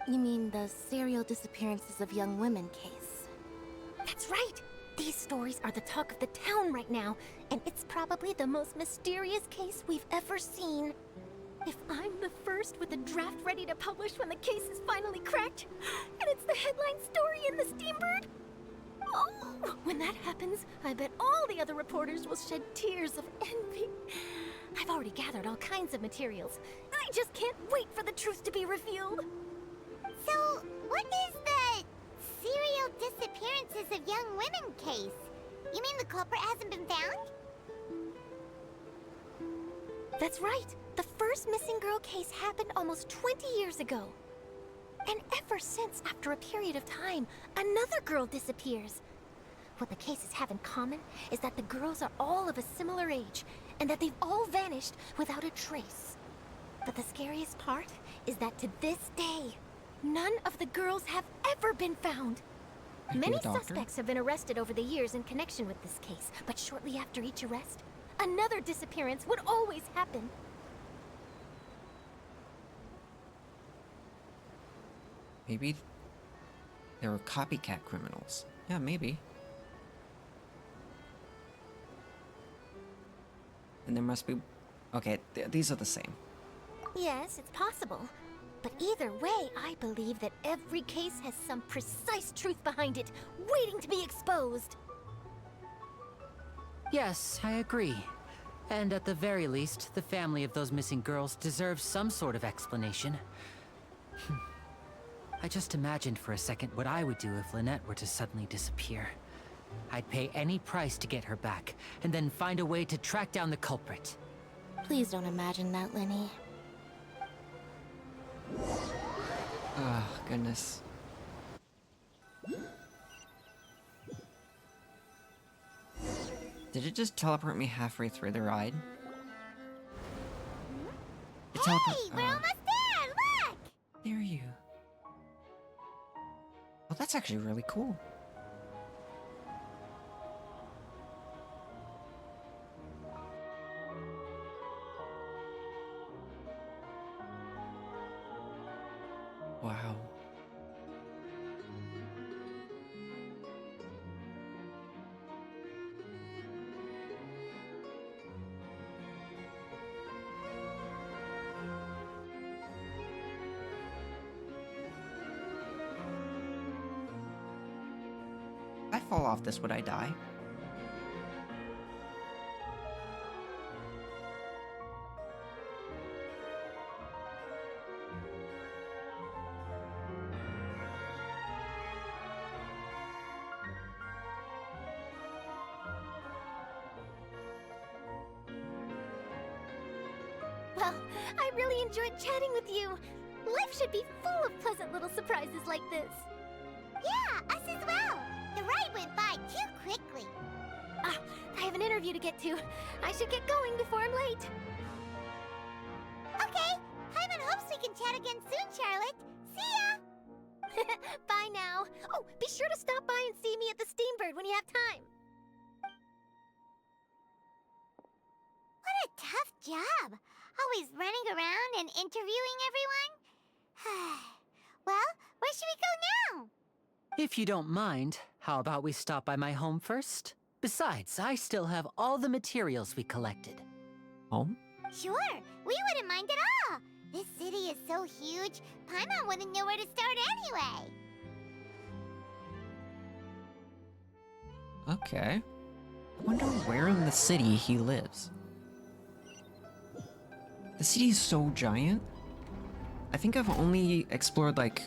You mean the serial disappearances of young women case? That's right! These stories are the talk of the town right now, and it's probably the most mysterious case we've ever seen. If I'm the first with a draft ready to publish when the case is finally cracked, and it's the headline story in the Steambird, oh, when that happens, I bet all the other reporters will shed tears of envy. I've already gathered all kinds of materials. I just can't wait for the truth to be revealed. So, what is the serial disappearances of young women case? You mean the culprit hasn't been found? That's right. The first missing girl case happened almost 20 years ago. And ever since, after a period of time, another girl disappears. What the cases have in common is that the girls are all of a similar age, and that they've all vanished without a trace. But the scariest part is that to this day, none of the girls have ever been found. Many suspects have been arrested over the years in connection with this case, but shortly after each arrest, another disappearance would always happen. Maybe there were copycat criminals. Yeah, maybe. And there must be... Okay, these are the same. Yes, it's possible. But either way, I believe that every case has some precise truth behind it, waiting to be exposed. Yes, I agree. And at the very least, the family of those missing girls deserves some sort of explanation. I just imagined for a second what I would do if Lynette were to suddenly disappear. I'd pay any price to get her back, and then find a way to track down the culprit. Please don't imagine that, Lenny. Oh, goodness. Did it just teleport me halfway through the ride? It Hey, we're almost there! Look! There you. Oh, that's actually really cool. Wow. If I fall off this, would I die? Well, I really enjoyed chatting with you. Life should be full of pleasant little surprises like this. Yeah, us as well. The ride went by too quickly. Ah, I have an interview to get to. I should get going before I'm late. Okay, Paimon hopes we can chat again soon, Charlotte. See ya! Bye now. Oh, be sure to stop by and see me at the Steambird when you have time. What a tough job. Always running around and interviewing everyone. Well, where should we go now? If you don't mind, how about we stop by my home first? Besides, I still have all the materials we collected. Home? Sure, we wouldn't mind at all. This city is so huge, Paimon wouldn't know where to start anyway. Okay. I wonder where in the city he lives. The city is so giant. I think I've only explored, like,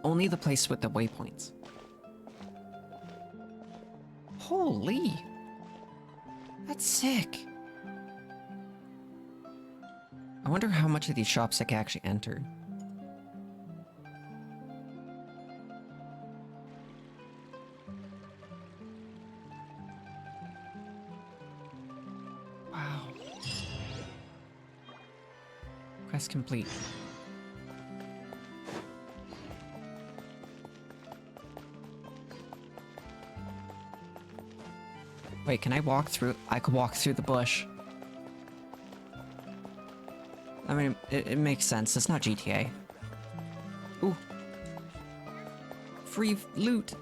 only the place with the waypoints. Holy! That's sick. I wonder how much of these shops I can actually enter. Wow. Quest complete. Wait, can I walk through? I could walk through the bush. I mean, it makes sense. It's not GTA. Ooh. Free loot.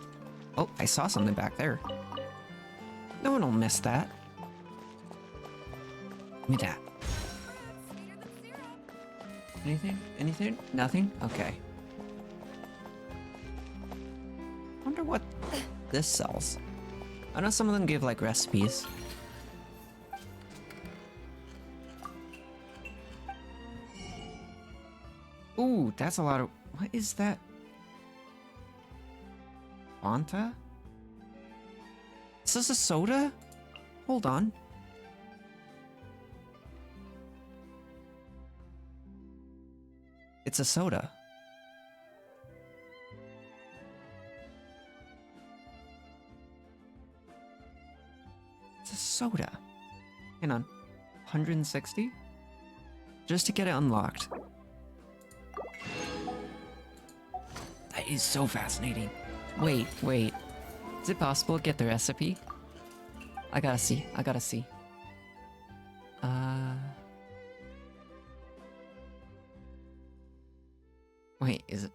Oh, I saw something back there. No one will miss that. Give me that. Anything? Anything? Nothing? Okay. Wonder what this sells. I know some of them give like recipes. Ooh, that's a lot of... What is that? Fanta? Is this a soda? Hold on. It's a soda. It's a soda. Hang on. 160? Just to get it unlocked. That is so fascinating. Wait, wait. Is it possible to get the recipe? I gotta see. I gotta see. Wait, is it...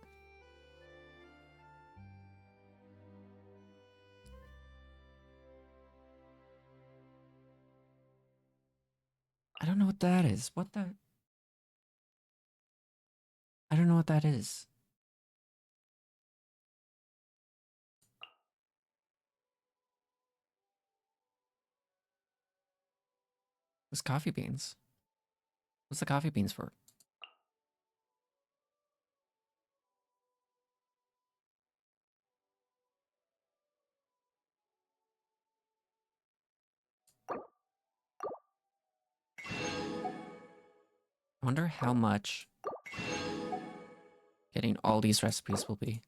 don't know what that is. What the? I don't know what that is. What's coffee beans? What's the coffee beans for? I wonder how much getting all these recipes will be.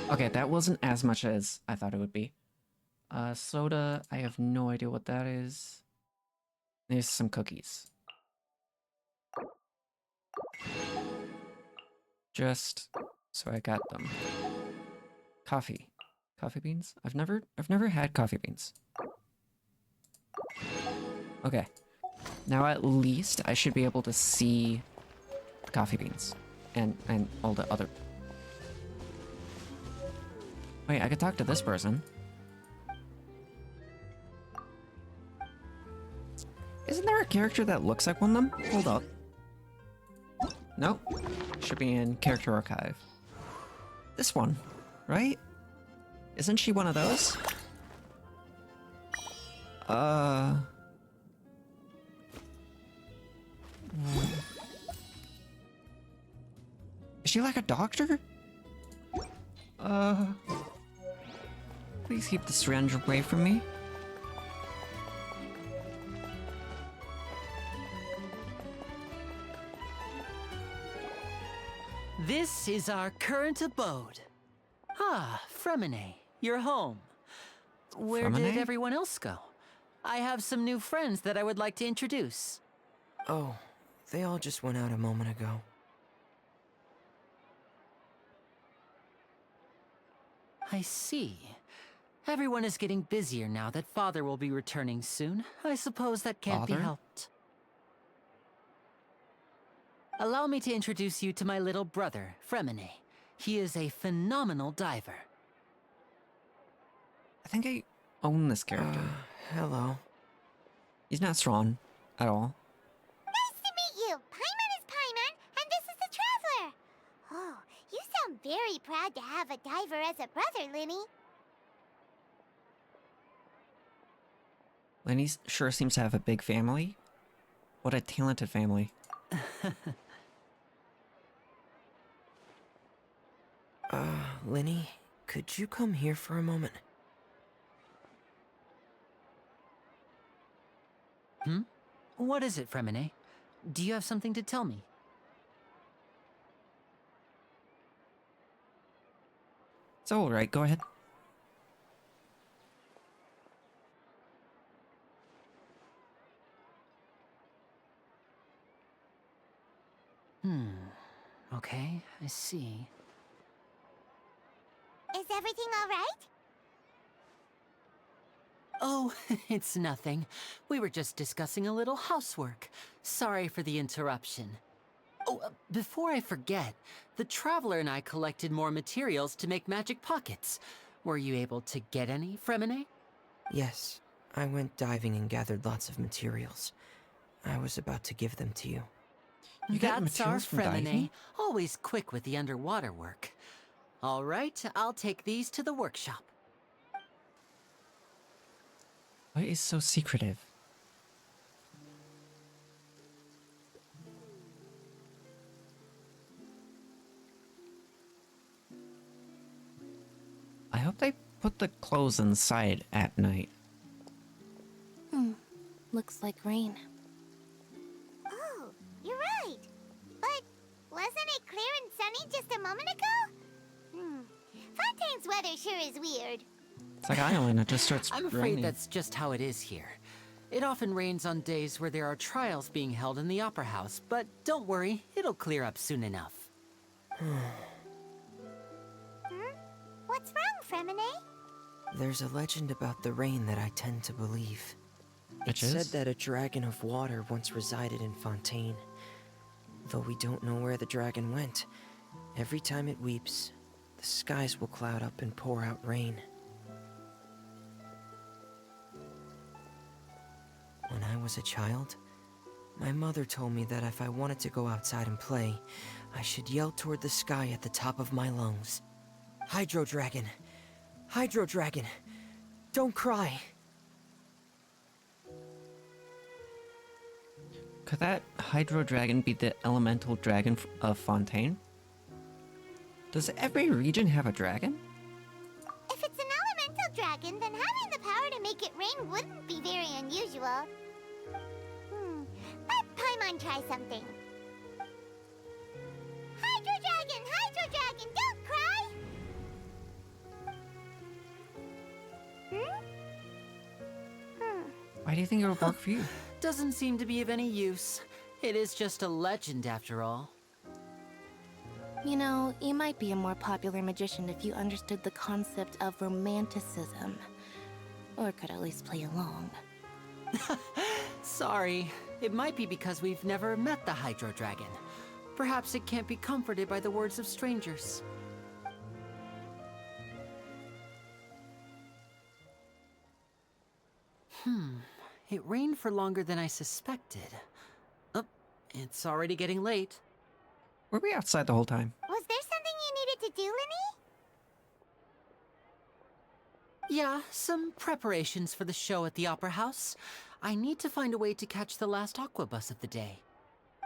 Okay, that wasn't as much as I thought it would be. Soda, I have no idea what that is. There's some cookies. Just so I got them. Coffee. Coffee beans? I've never had coffee beans. Okay. Now at least I should be able to see the coffee beans. And all the other... Wait, I could talk to this person. Isn't there a character that looks like one of them? Hold up. Nope. Should be in character archive. This one, right? Isn't she one of those? Is she like a doctor? Please keep the syringe away from me. This is our current abode. Ah, Fremine, you're home. Where did everyone else go? I have some new friends that I would like to introduce. Oh, they all just went out a moment ago. I see. Everyone is getting busier now that Father will be returning soon. I suppose that can't be helped. Allow me to introduce you to my little brother, Fremine. He is a phenomenal diver. I think I own this character. Hello. He's not strong at all. Nice to meet you. Paimon is Paimon, and this is the Traveler. Oh, you sound very proud to have a diver as a brother, Linny. Lenny sure seems to have a big family. What a talented family. Linny, could you come here for a moment? Hmm? What is it, Fremine? Do you have something to tell me? It's alright, go ahead. Okay, I see. Is everything all right? Oh, it's nothing. We were just discussing a little housework. Sorry for the interruption. Oh, before I forget, the Traveler and I collected more materials to make magic pockets. Were you able to get any, Fremine? Yes, I went diving and gathered lots of materials. I was about to give them to you. That's our Fremine, always quick with the underwater work. All right, I'll take these to the workshop. What is so secretive? I hope they put the clothes inside at night. Looks like rain. Oh, you're right. But wasn't it clear and sunny just a moment ago? Fontaine's weather sure is weird. It's like Island, it just starts I'm afraid raining. that's just how it is here. It often rains on days where there are trials being held in the Opera House, but don't worry, it'll clear up soon enough. What's wrong, Fremine? There's a legend about the rain that I tend to believe. Which It said is? that a dragon of water once resided in Fontaine. Though we don't know where the dragon went, every time it weeps, the skies will cloud up and pour out rain. When I was a child, my mother told me that if I wanted to go outside and play, I should yell toward the sky at the top of my lungs. Hydro Dragon! Hydro Dragon! Don't cry! Could that Hydro Dragon be the elemental dragon of Fontaine? Does every region have a dragon? If it's an elemental dragon, then having the power to make it rain wouldn't be very unusual. Let Paimon try something. Hydro Dragon, don't cry! Why do you think it would work for you? Doesn't seem to be of any use. It is just a legend after all. You know, you might be a more popular magician if you understood the concept of romanticism. Or could at least play along. Sorry. It might be because we've never met the Hydro Dragon. Perhaps it can't be comforted by the words of strangers. It rained for longer than I suspected. Oh, it's already getting late. Were we outside the whole time? Was there something you needed to do, Linny? Yeah, some preparations for the show at the Opera House. I need to find a way to catch the last aqua bus of the day.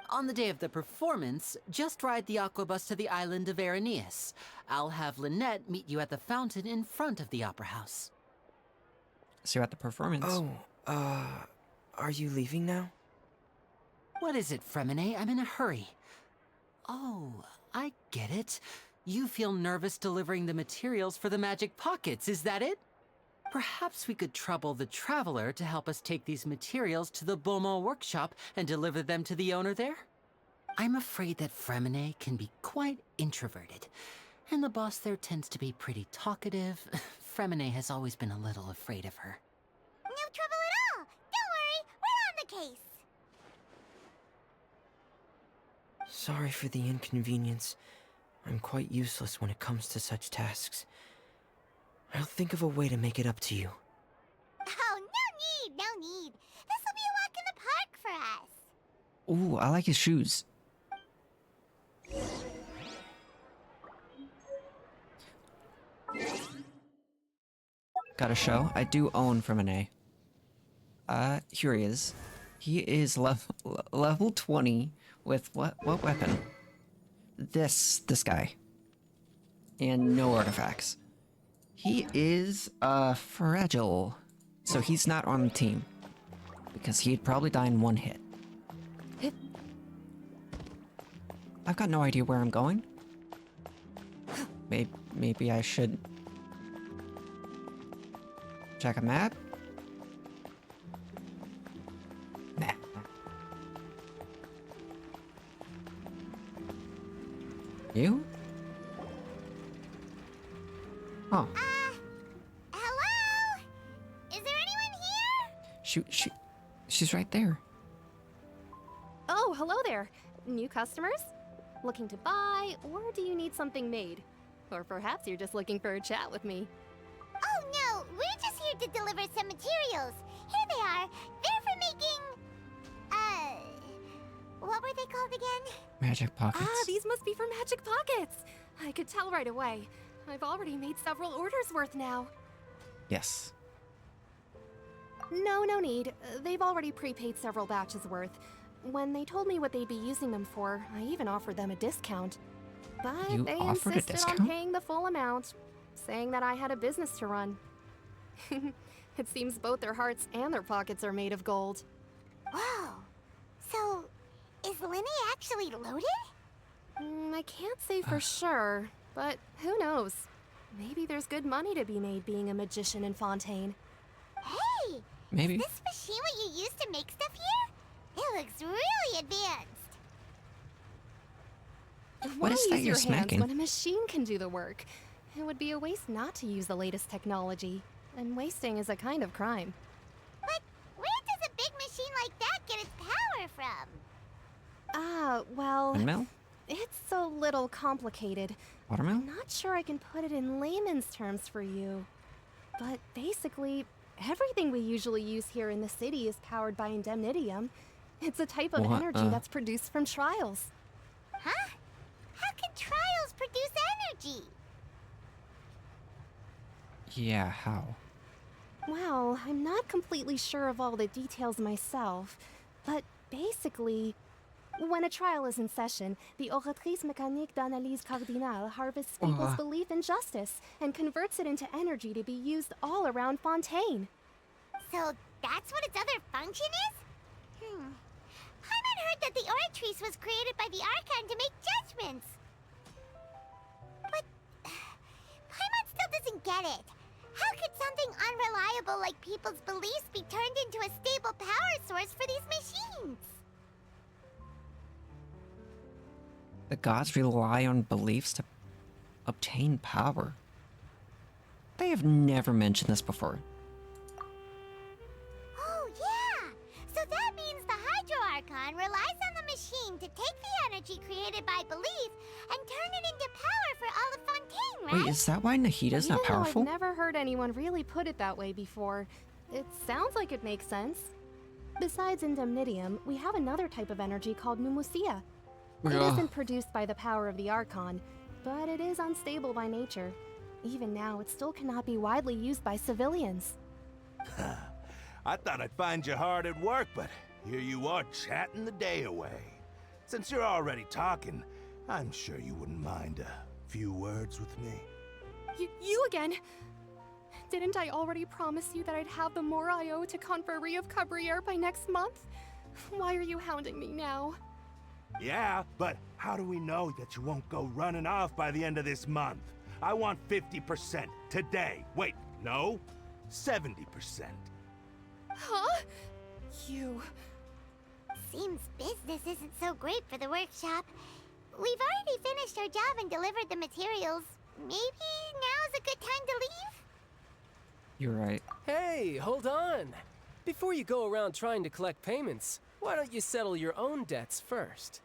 On the day of the performance, just ride the aqua bus to the island of Araneus. I'll have Lynette meet you at the fountain in front of the Opera House. So you're at the performance. Oh, are you leaving now? What is it, Fremine? I'm in a hurry. Oh, I get it. You feel nervous delivering the materials for the magic pockets, is that it? Perhaps we could trouble the Traveler to help us take these materials to the Beaumont workshop and deliver them to the owner there? I'm afraid that Fremine can be quite introverted, and the boss there tends to be pretty talkative. Fremine has always been a little afraid of her. No trouble at all! Don't worry, we're on the case! Sorry for the inconvenience. I'm quite useless when it comes to such tasks. I'll think of a way to make it up to you. Oh, no need! This will be a walk in the park for us! Ooh, I like his shoes. Got a show? I do own Fremine. Here he is. He is level 20 with what weapon? This guy. And no artifacts. He is, fragile. So he's not on the team. Because he'd probably die in one hit. I've got no idea where I'm going. Maybe I should check a map? Nah. You? Oh. Hello? Is there anyone here? She's right there. Oh, hello there. New customers? Looking to buy, or do you need something made? Or perhaps you're just looking for a chat with me. Oh no, we're just here to deliver some materials. Here they are. They're for making... what were they called again? Magic pockets. Ah, these must be for magic pockets. I could tell right away. I've already made several orders worth now. Yes. No need. They've already prepaid several batches worth. When they told me what they'd be using them for, I even offered them a discount. But You they offered a insisted on discount? paying the full amount, saying that I had a business to run. It seems both their hearts and their pockets are made of gold. Whoa. So, is Linny actually loaded? I can't say for sure, but who knows? Maybe there's good money to be made being a magician in Fontaine. Hey! Maybe. Is this machine what you use to make stuff here? It looks really advanced. What is that use you're your hands smacking? when a machine can do the work? It would be a waste not to use the latest technology, and wasting is a kind of crime. But where does a big machine like that get its power from? Well... Windmill? It's a little little complicated. Watermelon? I'm not sure I can put it in layman's terms for you. But basically, everything we usually use here in the city is powered by indemnitium. It's a type of energy that's produced from trials. Huh? How can trials produce energy? Yeah, how? Well, I'm not completely sure of all the details myself, but basically, when a trial is in session, the Oratrice Mécanique d'Analyse Cardinale harvests people's belief in justice and converts it into energy to be used all around Fontaine. So that's what its other function is? Paimon heard that the Oratrice was created by the Archon to make judgments. But Paimon still doesn't get it. How could something unreliable like people's beliefs be turned into a stable power source for these machines? The gods rely on beliefs to obtain power. They have never mentioned this before. Oh, yeah! So that means the Hydro Archon relies on the machine to take the energy created by belief and turn it into power for all of Fontaine, right? Wait, is that why Nahida's not powerful? I've never heard anyone really put it that way before. It sounds like it makes sense. Besides indemnitium, we have another type of energy called pneumosia. It isn't produced by the power of the Archon, but it is unstable by nature. Even now, it still cannot be widely used by civilians. I thought I'd find you hard at work, but here you are chatting the day away. Since you're already talking, I'm sure you wouldn't mind a few words with me. You again? Didn't I already promise you that I'd have the more I owe to Confrérie of Cabriere by next month? Why are you hounding me now? Yeah, but how do we know that you won't go running off by the end of this month? I want 50% today. Wait, no, 70%. Huh? You... Seems business isn't so great for the workshop. We've already finished our job and delivered the materials. Maybe now's a good time to leave? You're right. Hey, hold on. Before you go around trying to collect payments, why don't you settle your own debts first?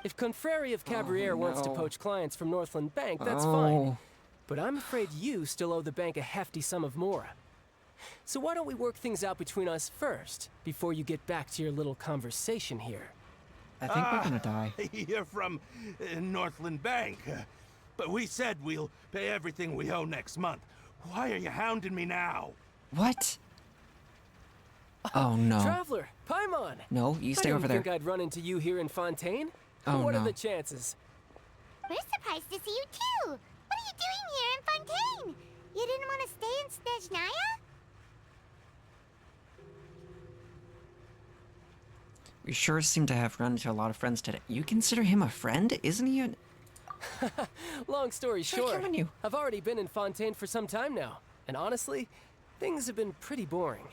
If Confrérie of Cabriere wants to poach clients from Northland Bank, that's fine. But I'm afraid you still owe the bank a hefty sum of mora. So why don't we work things out between us first, before you get back to your little conversation here? I think we're gonna die. You're from Northland Bank. But we said we'll pay everything we owe next month. Why are you hounding me now? What? Oh no. Traveler, Paimon! No, you stay over there. I didn't think I'd run into you here in Fontaine. Oh, what no. are the chances? We're surprised to see you too. What are you doing here in Fontaine? You didn't want to stay in Snezhnaya? We sure seem to have run into a lot of friends today. You consider him a friend? Isn't he a... Long story short, you. I've already been in Fontaine for some time now, and honestly, things have been pretty boring.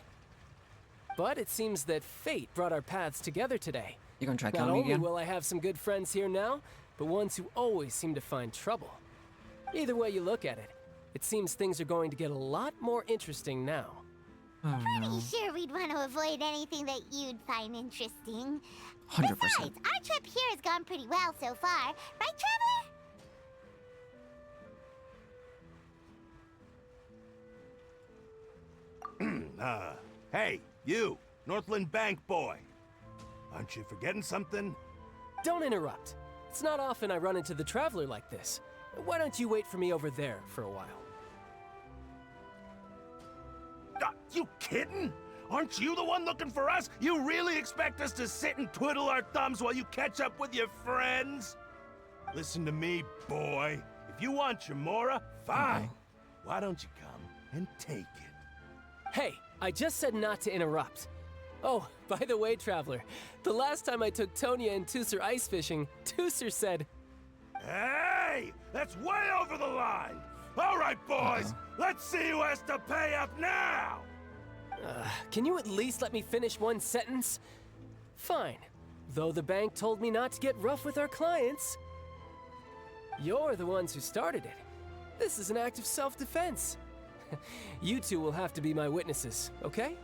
But it seems that fate brought our paths together today. You gonna try Not killing me only again? will I have some good friends here now, but ones who always seem to find trouble. Either way you look at it, it seems things are going to get a lot more interesting now. Oh no. Pretty sure we'd want to avoid anything that you'd find interesting. 100%. Besides, our trip here has gone pretty well so far. Right, Traveler? Hey, you, Northland Bank boy. Aren't you forgetting something? Don't interrupt. It's not often I run into the Traveler like this. Why don't you wait for me over there for a while? You kidding? Aren't you the one looking for us? You really expect us to sit and twiddle our thumbs while you catch up with your friends? Listen to me, boy. If you want your mora, fine. Why don't you come and take it? Hey, I just said not to interrupt. Oh, by the way, Traveler, the last time I took Tonya and Tusser ice fishing, Tusser said... Hey! That's way over the line! All right, boys, let's see who has to pay up now! Can you at least let me finish one sentence? Fine. Though the bank told me not to get rough with our clients. You're the ones who started it. This is an act of self-defense. You two will have to be my witnesses, okay?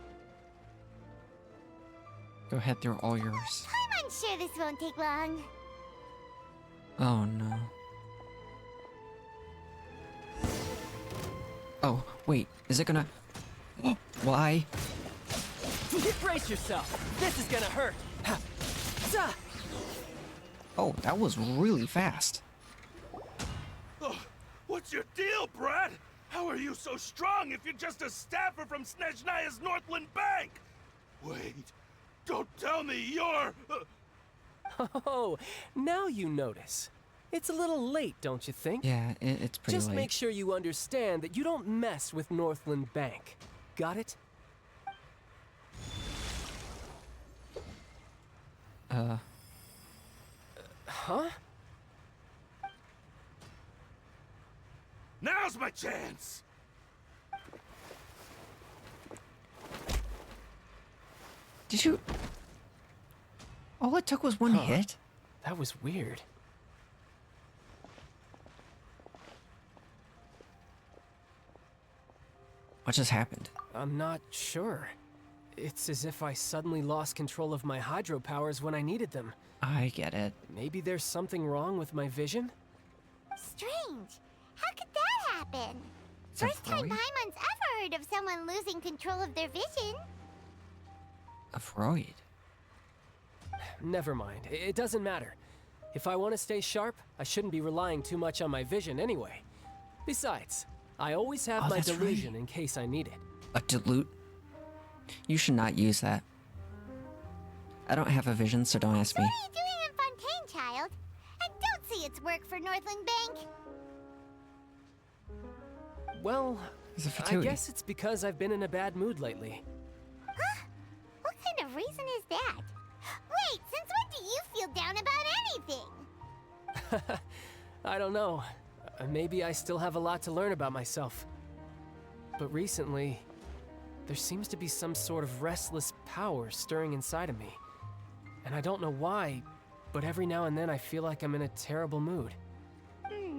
Go ahead, they're all yours. I'm unsure this won't take long. Oh no. Oh, wait, is it gonna... Why? Brace yourself. This is gonna hurt. Ha. Za. Oh, that was really fast. Oh, what's your deal, Brad? How are you so strong if you're just a staffer from Snezhnaya's Northland Bank? Wait, don't tell me you're... Oh, now you notice. It's a little late, don't you think? Yeah, it's pretty Just late. make sure you understand that you don't mess with Northland Bank. Got it? Huh? Now's my chance! Did you... All it took was one hit? That was weird. What just happened? I'm not sure. It's as if I suddenly lost control of my hydropowers when I needed them. I get it. Maybe there's something wrong with my vision? Strange. How could that happen? Is that First time Freud? Paimon's ever heard of someone losing control of their vision. A Freud. Never mind. It doesn't matter. If I want to stay sharp, I shouldn't be relying too much on my vision anyway. Besides, I always have Oh, my that's delusion right. in case I need it. A dilute? You should not use that. I don't have a vision, so don't ask me. What are you doing in Fontaine, child? I don't see its work for Northland Bank. Well, It's a I fatuity. guess it's because I've been in a bad mood lately. Huh? What kind of reason is that? Wait, since when do you feel down about anything? I don't know. Maybe I still have a lot to learn about myself. But recently, there seems to be some sort of restless power stirring inside of me. And I don't know why, but every now and then I feel like I'm in a terrible mood. Maybe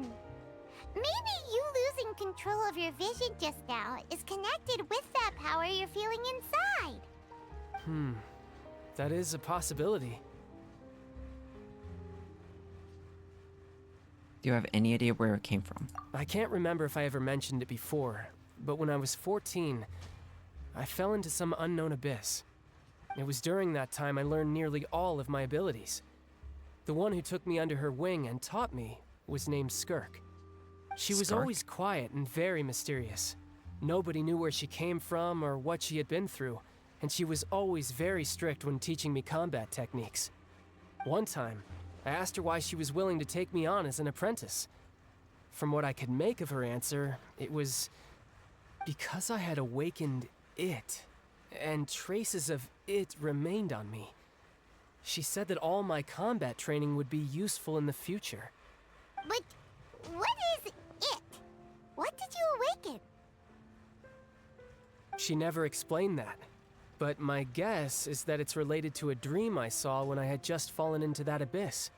you losing control of your vision just now is connected with that power you're feeling inside. That is a possibility. Do you have any idea where it came from? I can't remember if I ever mentioned it before, but when I was 14, I fell into some unknown abyss. It was during that time I learned nearly all of my abilities. The one who took me under her wing and taught me was named Skirk. She was Skirk? always quiet and very mysterious. Nobody knew where she came from or what she had been through, and she was always very strict when teaching me combat techniques. One time, I asked her why she was willing to take me on as an apprentice. From what I could make of her answer, it was because I had awakened it, and traces of it remained on me. She said that all my combat training would be useful in the future. But what is it? What did you awaken? She never explained that, but my guess is that it's related to a dream I saw when I had just fallen into that abyss.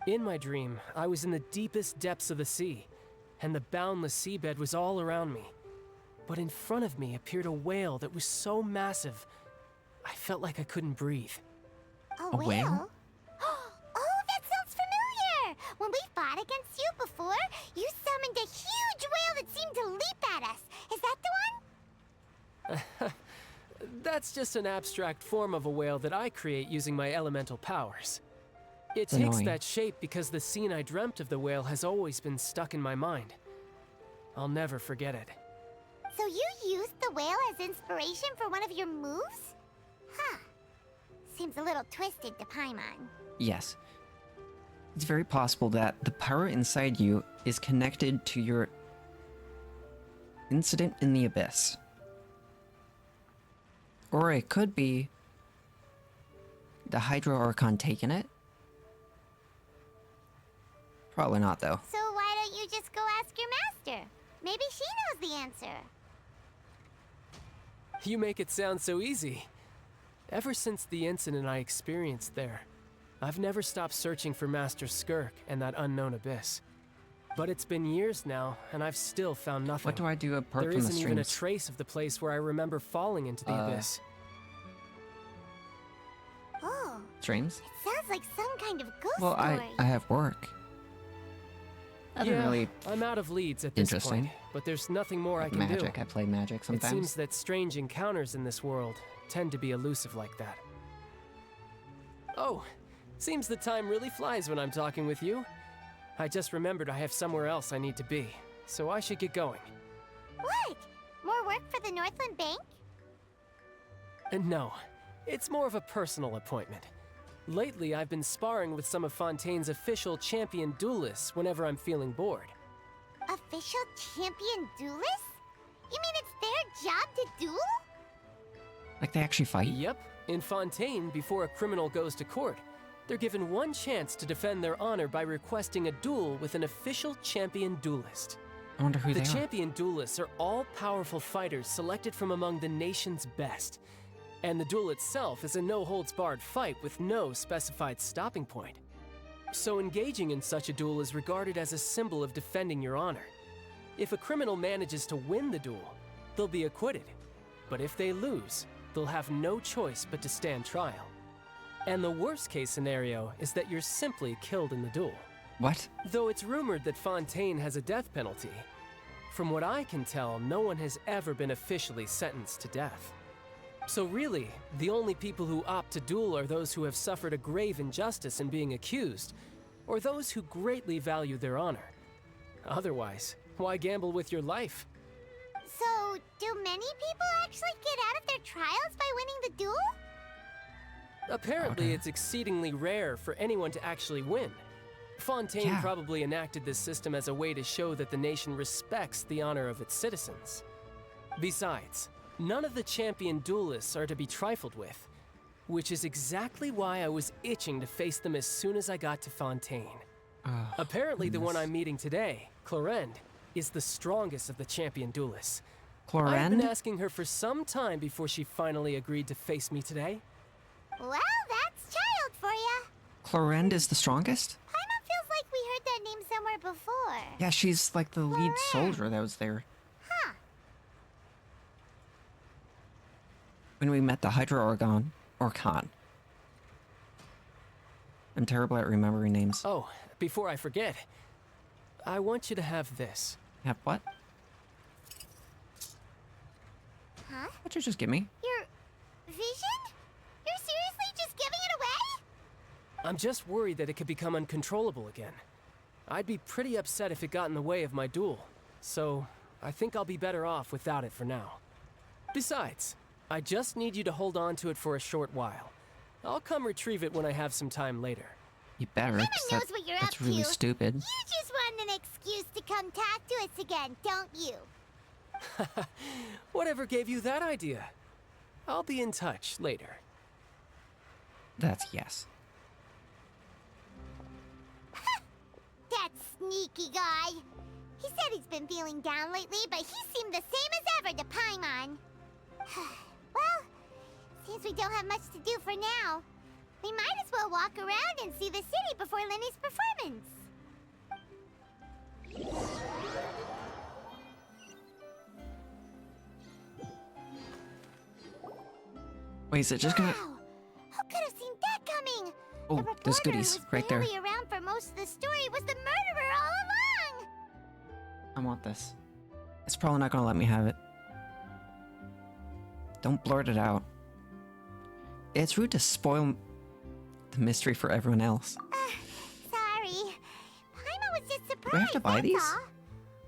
In my dream, I was in the deepest depths of the sea, and the boundless seabed was all around me. But in front of me appeared a whale that was so massive, I felt like I couldn't breathe. A whale? Oh, that sounds familiar! When we fought against you before, you summoned a huge whale that seemed to leap at us. Is that the one? That's just an abstract form of a whale that I create using my elemental powers. It It's takes annoying. that shape because the scene I dreamt of the whale has always been stuck in my mind. I'll never forget it. So you used the whale as inspiration for one of your moves? Huh. Seems a little twisted to Paimon. Yes. It's very possible that the power inside you is connected to your incident in the abyss. Or it could be the Hydro Archon taking it. Probably not, though. So why don't you just go ask your master? Maybe she knows the answer. You make it sound so easy. Ever since the incident I experienced there, I've never stopped searching for Master Skirk and that unknown abyss. But it's been years now, and I've still found nothing. What do I do apart There from the isn't even a streams? trace of the place where I remember falling into the abyss. Oh, Streams? it sounds like some kind of ghost Well, story. I have work. Nothing Yeah, really I'm out of leads at this interesting. point, but there's nothing more I can magic. do. I play magic sometimes. It seems that strange encounters in this world tend to be elusive like that. Oh, seems the time really flies when I'm talking with you. I just remembered I have somewhere else I need to be, so I should get going. What? More work for the Northland Bank? No, it's more of a personal appointment. Lately, I've been sparring with some of Fontaine's official champion duelists whenever I'm feeling bored. Official champion duelists? You mean it's their job to duel? Like they actually fight? Yep. In Fontaine, before a criminal goes to court, they're given one chance to defend their honor by requesting a duel with an official champion duelist. I wonder who The they are. champion duelists are all-powerful fighters selected from among the nation's best. And the duel itself is a no-holds-barred fight with no specified stopping point. So engaging in such a duel is regarded as a symbol of defending your honor. If a criminal manages to win the duel, they'll be acquitted. But if they lose, they'll have no choice but to stand trial. And the worst-case scenario is that you're simply killed in the duel. What? Though it's rumored that Fontaine has a death penalty, from what I can tell, no one has ever been officially sentenced to death. So really, the only people who opt to duel are those who have suffered a grave injustice in being accused, or those who greatly value their honor. Otherwise, why gamble with your life? So, do many people actually get out of their trials by winning the duel? Apparently, it's exceedingly rare for anyone to actually win. Fontaine probably enacted this system as a way to show that the nation respects the honor of its citizens. Besides, none of the champion duelists are to be trifled with, which is exactly why I was itching to face them as soon as I got to Fontaine. Apparently, the one I'm meeting today, Clorend, is the strongest of the champion duelists. Clorend? I've been asking her for some time before she finally agreed to face me today. Well, that's child for ya. Clorend is the strongest? Paimon feels like we heard that name somewhere before. Yeah, she's like the lead soldier that was there. Huh. When we met the Hydra Organ. I'm terrible at remembering names. Oh, before I forget, I want you to have this. Have what? Huh? What'd you just give me? Your vision? You're seriously just giving it away? I'm just worried that it could become uncontrollable again. I'd be pretty upset if it got in the way of my duel, so I think I'll be better off without it for now. Besides, I just need you to hold on to it for a short while. I'll come retrieve it when I have some time later. You better, 'cause knows what you're that's up really to. stupid. You just want an excuse to come talk to us again, don't you? Whatever gave you that idea? I'll be in touch later. That's yes. That sneaky guy. He said he's been feeling down lately, but he seemed the same as ever to Paimon. Well, seems we don't have much to do for now. We might as well walk around and see the city before Lenny's performance. Wait, is it just gonna... Wow! Who could have seen that coming? Oh, there's goodies right there. The reporter who was barely around for most of the story was the murderer all along! I want this. It's probably not gonna let me have it. Don't blurt it out. It's rude to spoil the mystery for everyone else. Sorry. Paimon was just surprised. Do I have to buy these?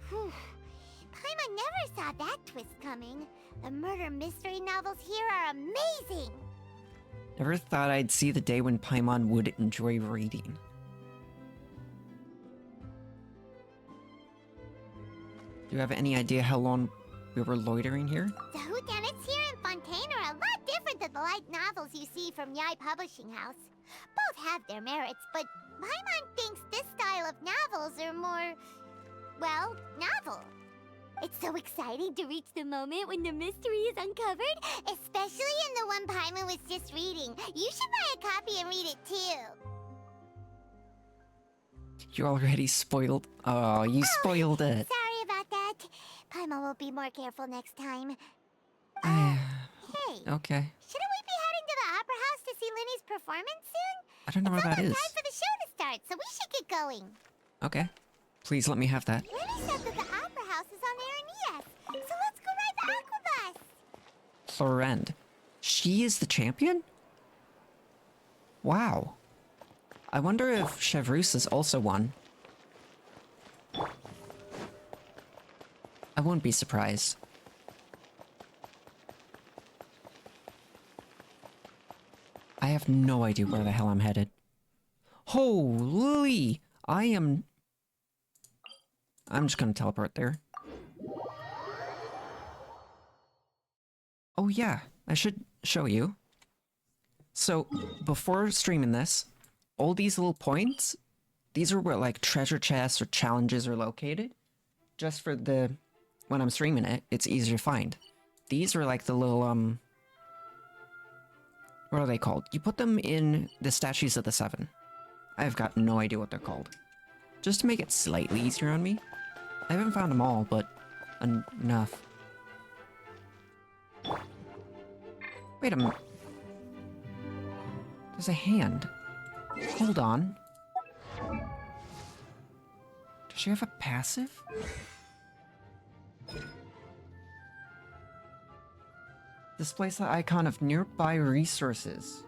Whew. Paimon never saw that twist coming. The murder mystery novels here are amazing. Never thought I'd see the day when Paimon would enjoy reading. Do you have any idea how long we were loitering here? The whodunits here in Fontaine are a lot different than the light novels you see from Yai Publishing House. Both have their merits, but Paimon thinks this style of novels are more, well, novel. It's so exciting to reach the moment when the mystery is uncovered, especially in the one Paimon was just reading. You should buy a copy and read it too. You already spoiled. Oh, you spoiled it. Sorry about that. Paimon will be more careful next time. Hey. Okay. Shouldn't we be heading to the Opera House to see Lenny's performance soon? I don't know where that is. It's almost time for the show to start, so we should get going. Okay. Please let me have that. Lenny said that the Opera House is on Aranias, so let's go ride the Aquabus. Florend. She is the champion? Wow. I wonder if Chevreuse is also one. I wouldn't be surprised. I have no idea where the hell I'm headed. Holy! I'm just gonna teleport there. Oh yeah, I should show you. So, before streaming this, all these little points, these are where like treasure chests or challenges are located. Just for the, when I'm streaming it, it's easier to find. These are like the little, what are they called? You put them in the statues of the seven. I've got no idea what they're called. Just to make it slightly easier on me. I haven't found them all, but enough. Wait a minute. There's a hand. Hold on. Does she have a passive? Displays the icon of nearby resources.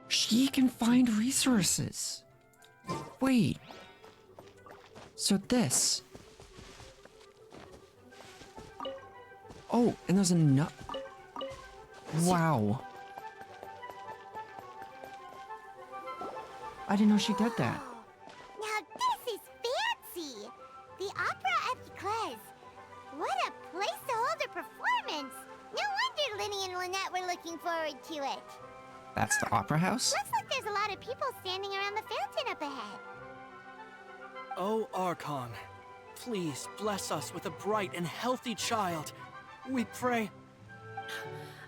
She can find resources. Wait. So this. Oh, and there's a nut. Wow. I didn't know she did that. Now this is fancy! The Opera Achaidh. What a place to hold a performance! No wonder Linny and Lynette were looking forward to it. That's the opera house? Looks like there's a lot of people standing around the fountain up ahead. Oh, Archon, please bless us with a bright and healthy child. We pray.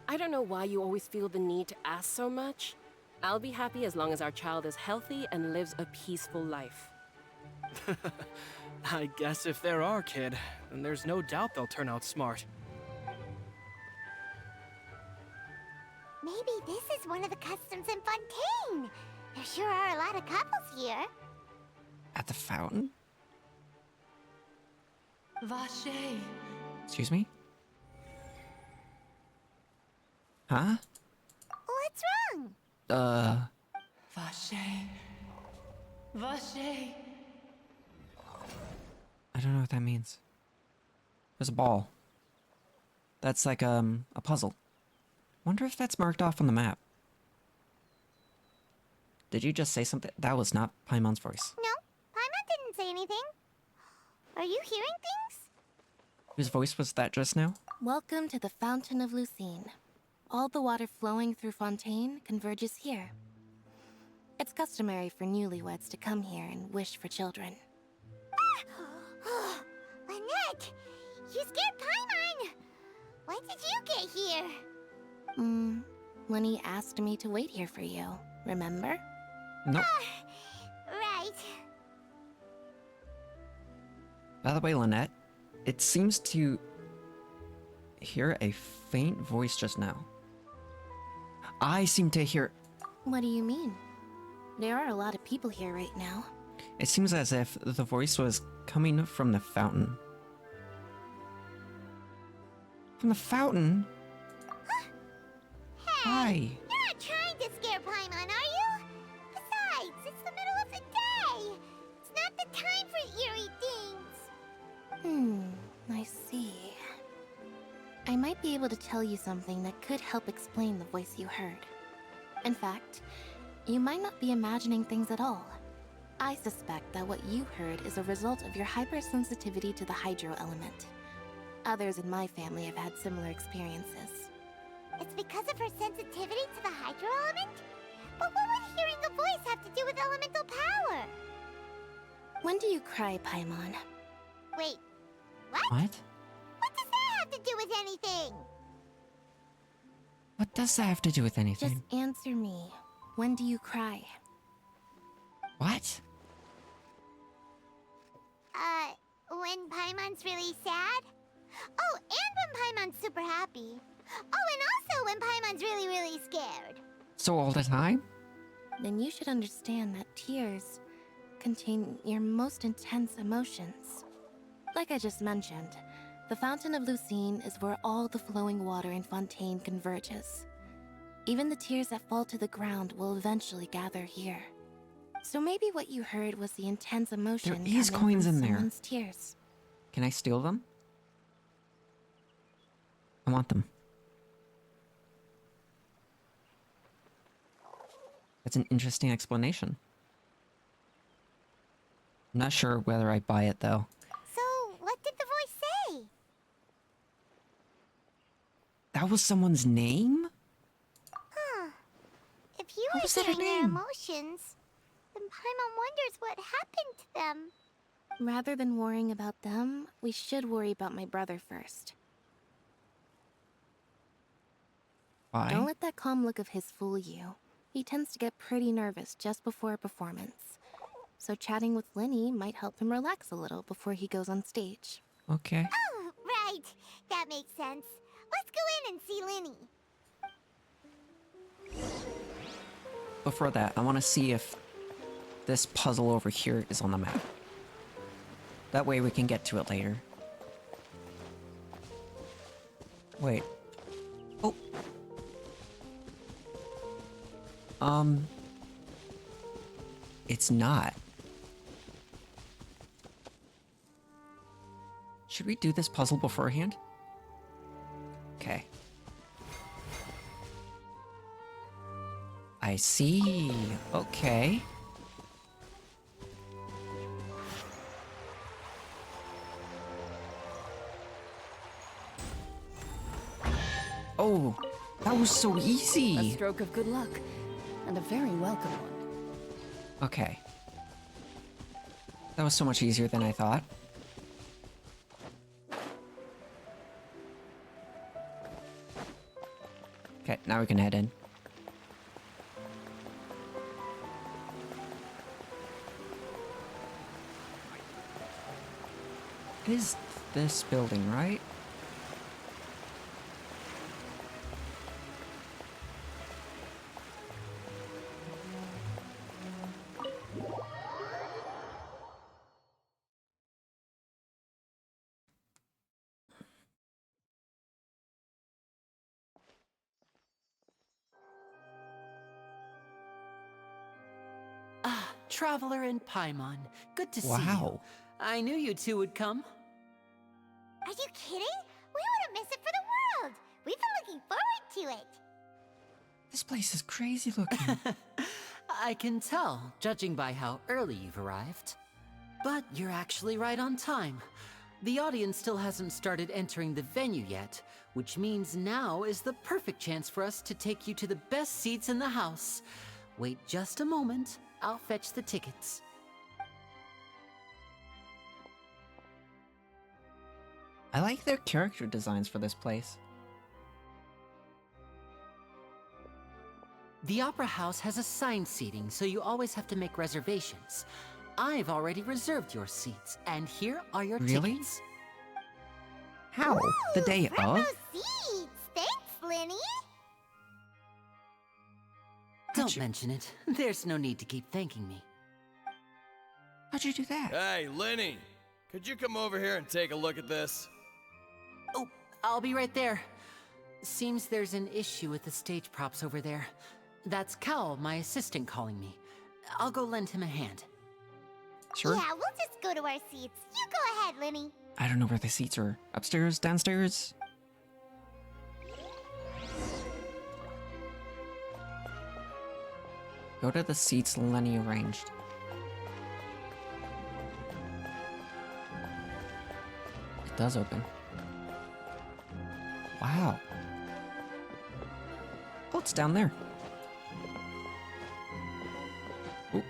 I don't know why you always feel the need to ask so much. I'll be happy as long as our child is healthy and lives a peaceful life. I guess if they're our kid, then there's no doubt they'll turn out smart. Maybe this is one of the customs in Fontaine. There sure are a lot of couples here. At the fountain? Vache. Excuse me? Huh? What's wrong? Vache. Vache. I don't know what that means. There's a ball. That's like, a puzzle. Wonder if that's marked off on the map. Did you just say something? That was not Paimon's voice. No, Paimon didn't say anything. Are you hearing things? Whose voice was that just now? Welcome to the Fountain of Lucine. All the water flowing through Fontaine converges here. It's customary for newlyweds to come here and wish for children. Lynette! You scared Paimon! When did you get here? Lenny asked me to wait here for you, remember? Nope. Right. By the way, Lynette, it seems to hear a faint voice just now. I seem to hear... What do you mean? There are a lot of people here right now. It seems as if the voice was coming from the fountain. From the fountain? Hi. You're not trying to scare Paimon, are you? Besides, it's the middle of the day. It's not the time for eerie things. I see. I might be able to tell you something that could help explain the voice you heard. In fact, you might not be imagining things at all. I suspect that what you heard is a result of your hypersensitivity to the hydro element. Others in my family have had similar experiences. It's because of her sensitivity to the hydro element? But what would hearing a voice have to do with elemental power? When do you cry, Paimon? Wait, what? What? What does that have to do with anything? What does that have to do with anything? Just answer me. When do you cry? What? When Paimon's really sad? Oh, and when Paimon's super happy. Oh, and also when Paimon's really, really scared. So all the time? Then you should understand that tears contain your most intense emotions. Like I just mentioned, the Fountain of Lucine is where all the flowing water in Fontaine converges. Even the tears that fall to the ground will eventually gather here. So maybe what you heard was the intense emotion There is coming coins from in there. someone's tears. Can I steal them? I want them. That's an interesting explanation. I'm not sure whether I buy it, though. So, what did the voice say? That was someone's name? Huh. If you How were was that her hearing their name? emotions, then Paimon wonders what happened to them. Rather than worrying about them, we should worry about my brother first. Why? Don't let that calm look of his fool you. He tends to get pretty nervous just before a performance. So chatting with Linny might help him relax a little before he goes on stage. Okay. Oh, right. That makes sense. Let's go in and see Linny. Before that, I want to see if this puzzle over here is on the map. That way we can get to it later. Wait. Oh. It's not. Should we do this puzzle beforehand? Okay. I see. Okay. Oh, that was so easy. A stroke of good luck, and a very welcome one. Okay. That was so much easier than I thought. Okay, now we can head in. It is this building, right? Traveler and Paimon, good to see you. Wow. I knew you two would come. Are you kidding? We wouldn't miss it for the world. We've been looking forward to it. This place is crazy looking. I can tell, judging by how early you've arrived. But you're actually right on time. The audience still hasn't started entering the venue yet, which means now is the perfect chance for us to take you to the best seats in the house. Wait just a moment. I'll fetch the tickets. I like their character designs for this place. The Opera House has assigned seating, so you always have to make reservations. I've already reserved your seats, and here are your Really? tickets. How? The day Front of? row seats. Thanks, Linny. Don't mention it. There's no need to keep thanking me. How'd you do that? Hey, Linny! Could you come over here and take a look at this? Oh, I'll be right there. Seems there's an issue with the stage props over there. That's Cal, my assistant, calling me. I'll go lend him a hand. Sure. Yeah, we'll just go to our seats. You go ahead, Linny. I don't know where the seats are. Upstairs? Downstairs? Go to the seats Lenny arranged. It does open. Wow. Oh, it's down there. Oop.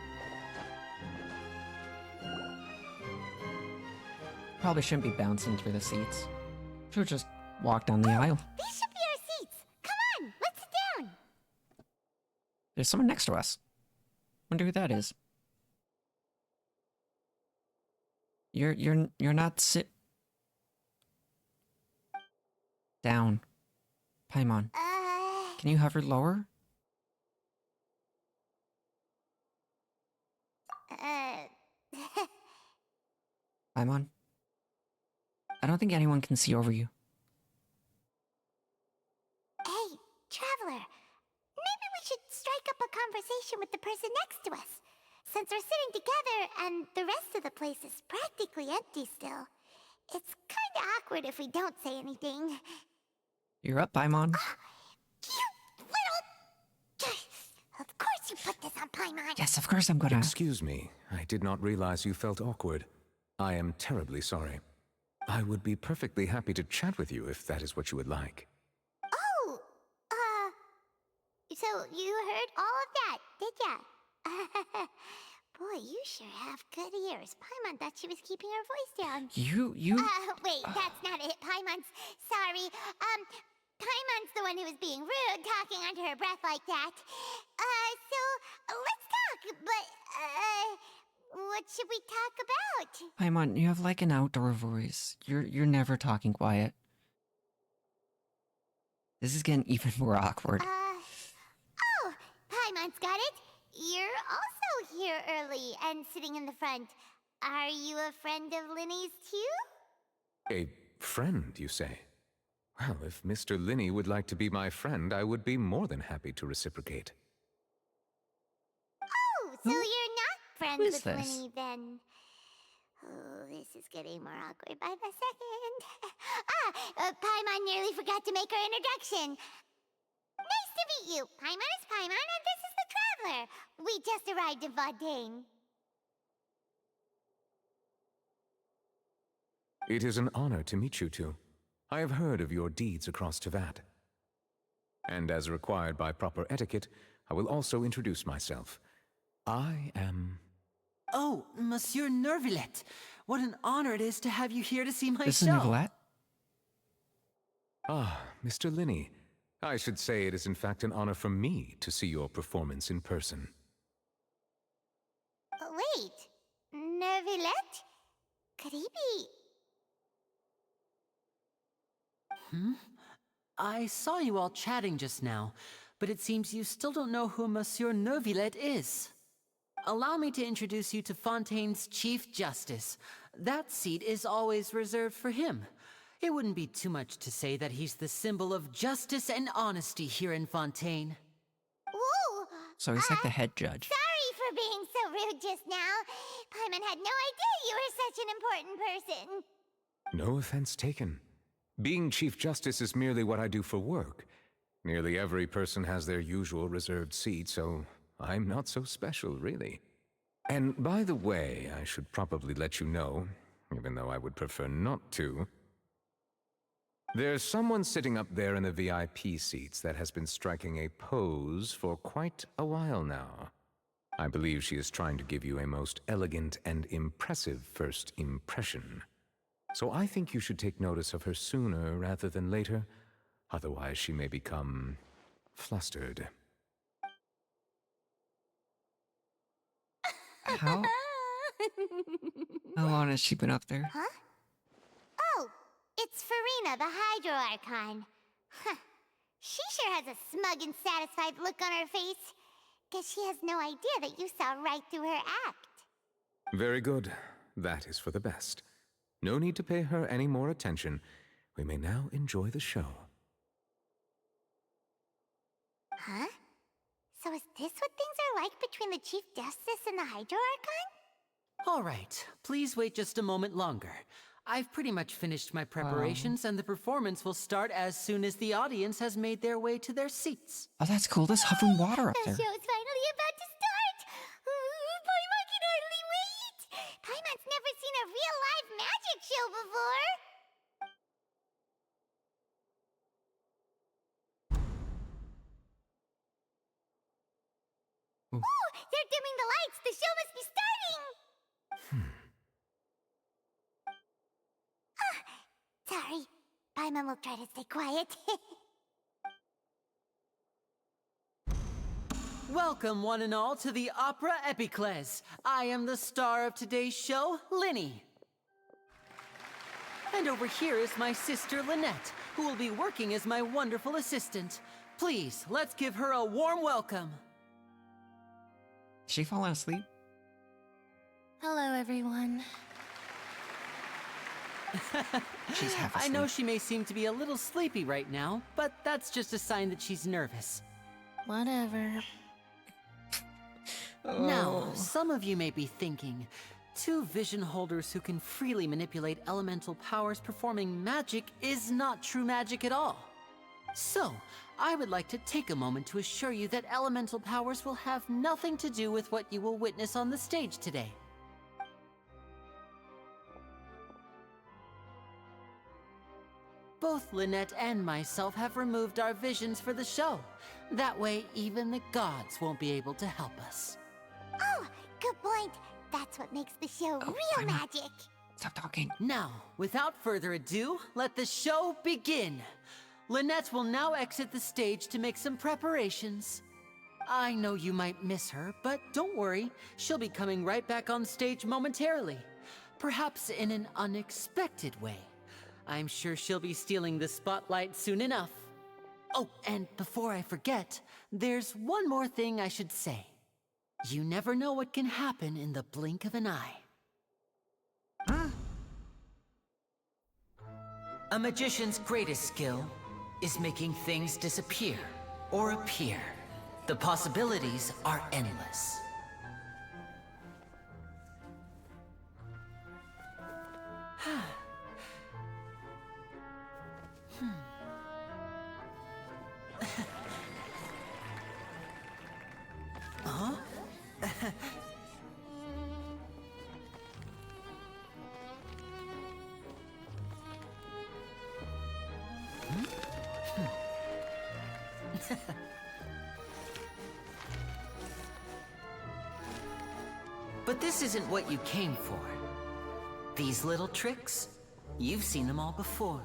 Probably shouldn't be bouncing through the seats. Should just walk down the aisle. These should be our seats. Come on, let's sit down. There's someone next to us. Wonder who that is. You're not sit down. Paimon. Can you hover lower? Paimon? I don't think anyone can see over you. Hey, Traveler. Maybe we should strike up a conversation with the person next to us. Since we're sitting together and the rest of the place is practically empty still. It's kinda awkward if we don't say anything. You're up, Paimon. Of course you put this on Paimon. Yes, of course I'm gonna. Excuse me, I did not realize you felt awkward. I am terribly sorry. I would be perfectly happy to chat with you if that is what you would like. Oh, so you heard all of that, did ya? Boy, you sure have good ears. Paimon thought she was keeping her voice down. Wait, that's not it. Paimon's sorry. Paimon's the one who was being rude, talking under her breath like that. So let's talk, but, what should we talk about? Paimon, you have like an outdoor voice. You're never talking quiet. This is getting even more awkward. Oh, Paimon's got it. You're also here early and sitting in the front. Are you a friend of Linny's too? A friend, you say? Well, if Mr. Linny would like to be my friend, I would be more than happy to reciprocate. Oh, so you're not friends Who is with this? Linny then? Oh, this is getting more awkward by the second. Paimon nearly forgot to make her introduction. Nice to meet you. Paimon is Paimon, and this is the Traveler. We just arrived in Fontaine. It is an honor to meet you two. I have heard of your deeds across Tevat. And as required by proper etiquette, I will also introduce myself. I am... Oh, Monsieur Nervillet. What an honor it is to have you here to see my This show. is Nervillet? Ah, Mr. Linny. I should say it is in fact an honor for me to see your performance in person. Wait, Nervillet? Could he be... I saw you all chatting just now, but it seems you still don't know who Monsieur Nervillet is. Allow me to introduce you to Fontaine's Chief Justice. That seat is always reserved for him. It wouldn't be too much to say that he's the symbol of justice and honesty here in Fontaine. Ooh, So he's like the head judge. sorry for being so rude just now. Paimon had no idea you were such an important person. No offense taken. Being Chief Justice is merely what I do for work. Nearly every person has their usual reserved seat, so I'm not so special, really. And by the way, I should probably let you know, even though I would prefer not to. There's someone sitting up there in the VIP seats that has been striking a pose for quite a while now. I believe she is trying to give you a most elegant and impressive first impression. So I think you should take notice of her sooner rather than later. Otherwise, she may become flustered. How long has she been up there? Huh? Oh, it's Farina, the Hydro Archon. Huh. She sure has a smug and satisfied look on her face. Guess she has no idea that you saw right through her act. Very good. That is for the best. No need to pay her any more attention. We may now enjoy the show. Huh? So is this what things are like between the Chief Justice and the Hydro Archon? All right, please wait just a moment longer. I've pretty much finished my preparations, and the performance will start as soon as the audience has made their way to their seats. Oh, that's cool. There's hovering water up The there. show's finally about to start! Paimon can hardly wait! Paimon's never seen a real live magic show before! Ooh, they're dimming the lights! The show must be starting! Sorry. Paimon will try to stay quiet. Welcome, one and all, to the Opera Epiclese. I am the star of today's show, Linny. And over here is my sister, Lynette, who will be working as my wonderful assistant. Please, let's give her a warm welcome. Is she falling asleep? Hello, everyone. She's half I asleep. know she may seem to be a little sleepy right now, but that's just a sign that she's nervous. Whatever. Now, some of you may be thinking, two vision holders who can freely manipulate elemental powers performing magic is not true magic at all. So, I would like to take a moment to assure you that elemental powers will have nothing to do with what you will witness on the stage today. Both Lynette and myself have removed our visions for the show. That way, even the gods won't be able to help us. Oh, good point. That's what makes the show real magic. Stop talking. Now, without further ado, let the show begin. Lynette will now exit the stage to make some preparations. I know you might miss her, but don't worry. She'll be coming right back on stage momentarily. Perhaps in an unexpected way. I'm sure she'll be stealing the spotlight soon enough. Oh, and before I forget, there's one more thing I should say. You never know what can happen in the blink of an eye. A magician's greatest skill is making things disappear or appear. The possibilities are endless. Huh? But this isn't what you came for. These little tricks, you've seen them all before.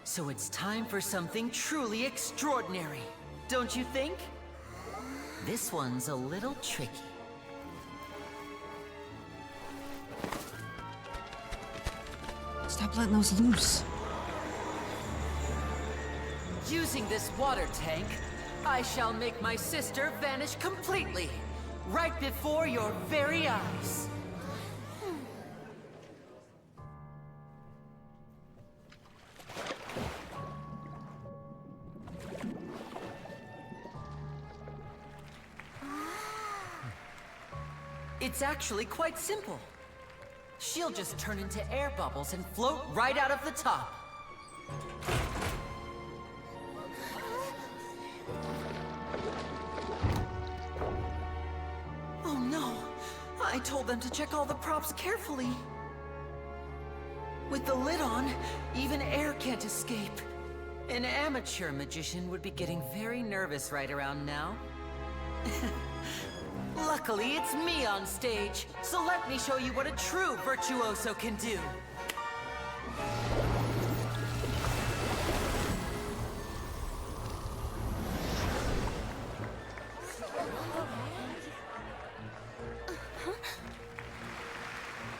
So it's time for something truly extraordinary, don't you think? This one's a little tricky. Stop letting those loose. Using this water tank, I shall make my sister vanish completely, right before your very eyes. It's actually quite simple. She'll just turn into air bubbles and float right out of the top. Oh no! I told them to check all the props carefully. With the lid on, even air can't escape. An amateur magician would be getting very nervous right around now. Luckily, it's me on stage, so let me show you what a true virtuoso can do.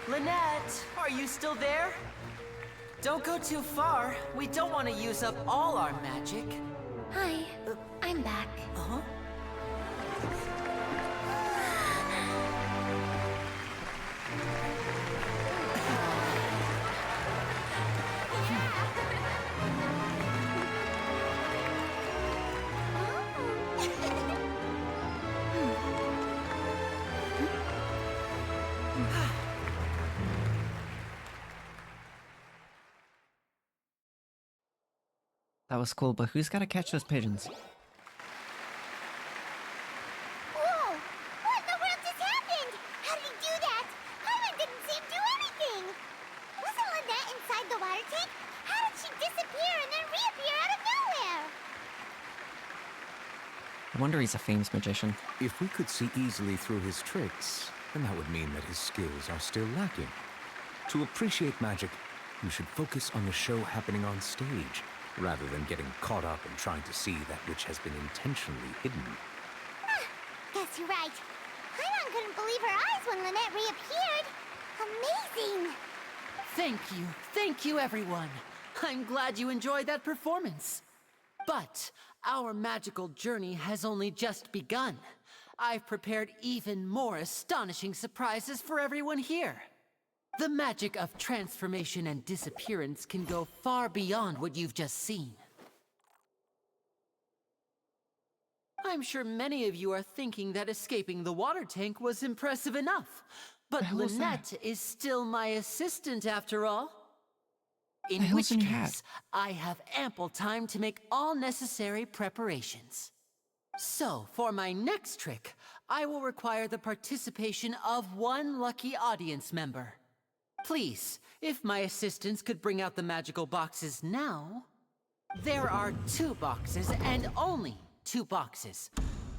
Lynette, are you still there? Don't go too far. We don't want to use up all our magic. Hi, I'm back. Uh-huh. That was cool, but who's gotta catch those pigeons? Whoa! What in the world just happened? How did he do that? Paimon didn't see him do anything! Wasn't Lynette inside the water tank? How did she disappear and then reappear out of nowhere? I wonder he's a famous magician. If we could see easily through his tricks, then that would mean that his skills are still lacking. To appreciate magic, you should focus on the show happening on stage, rather than getting caught up in trying to see that which has been intentionally hidden. Guess you're right. Paimon couldn't believe her eyes when Lynette reappeared. Amazing! Thank you everyone. I'm glad you enjoyed that performance. But our magical journey has only just begun. I've prepared even more astonishing surprises for everyone here. The magic of transformation and disappearance can go far beyond what you've just seen. I'm sure many of you are thinking that escaping the water tank was impressive enough. But Lynette is still my assistant after all. In which case, I have ample time to make all necessary preparations. So, for my next trick, I will require the participation of one lucky audience member. Please, if my assistants could bring out the magical boxes now. There are 2 boxes and only 2 boxes.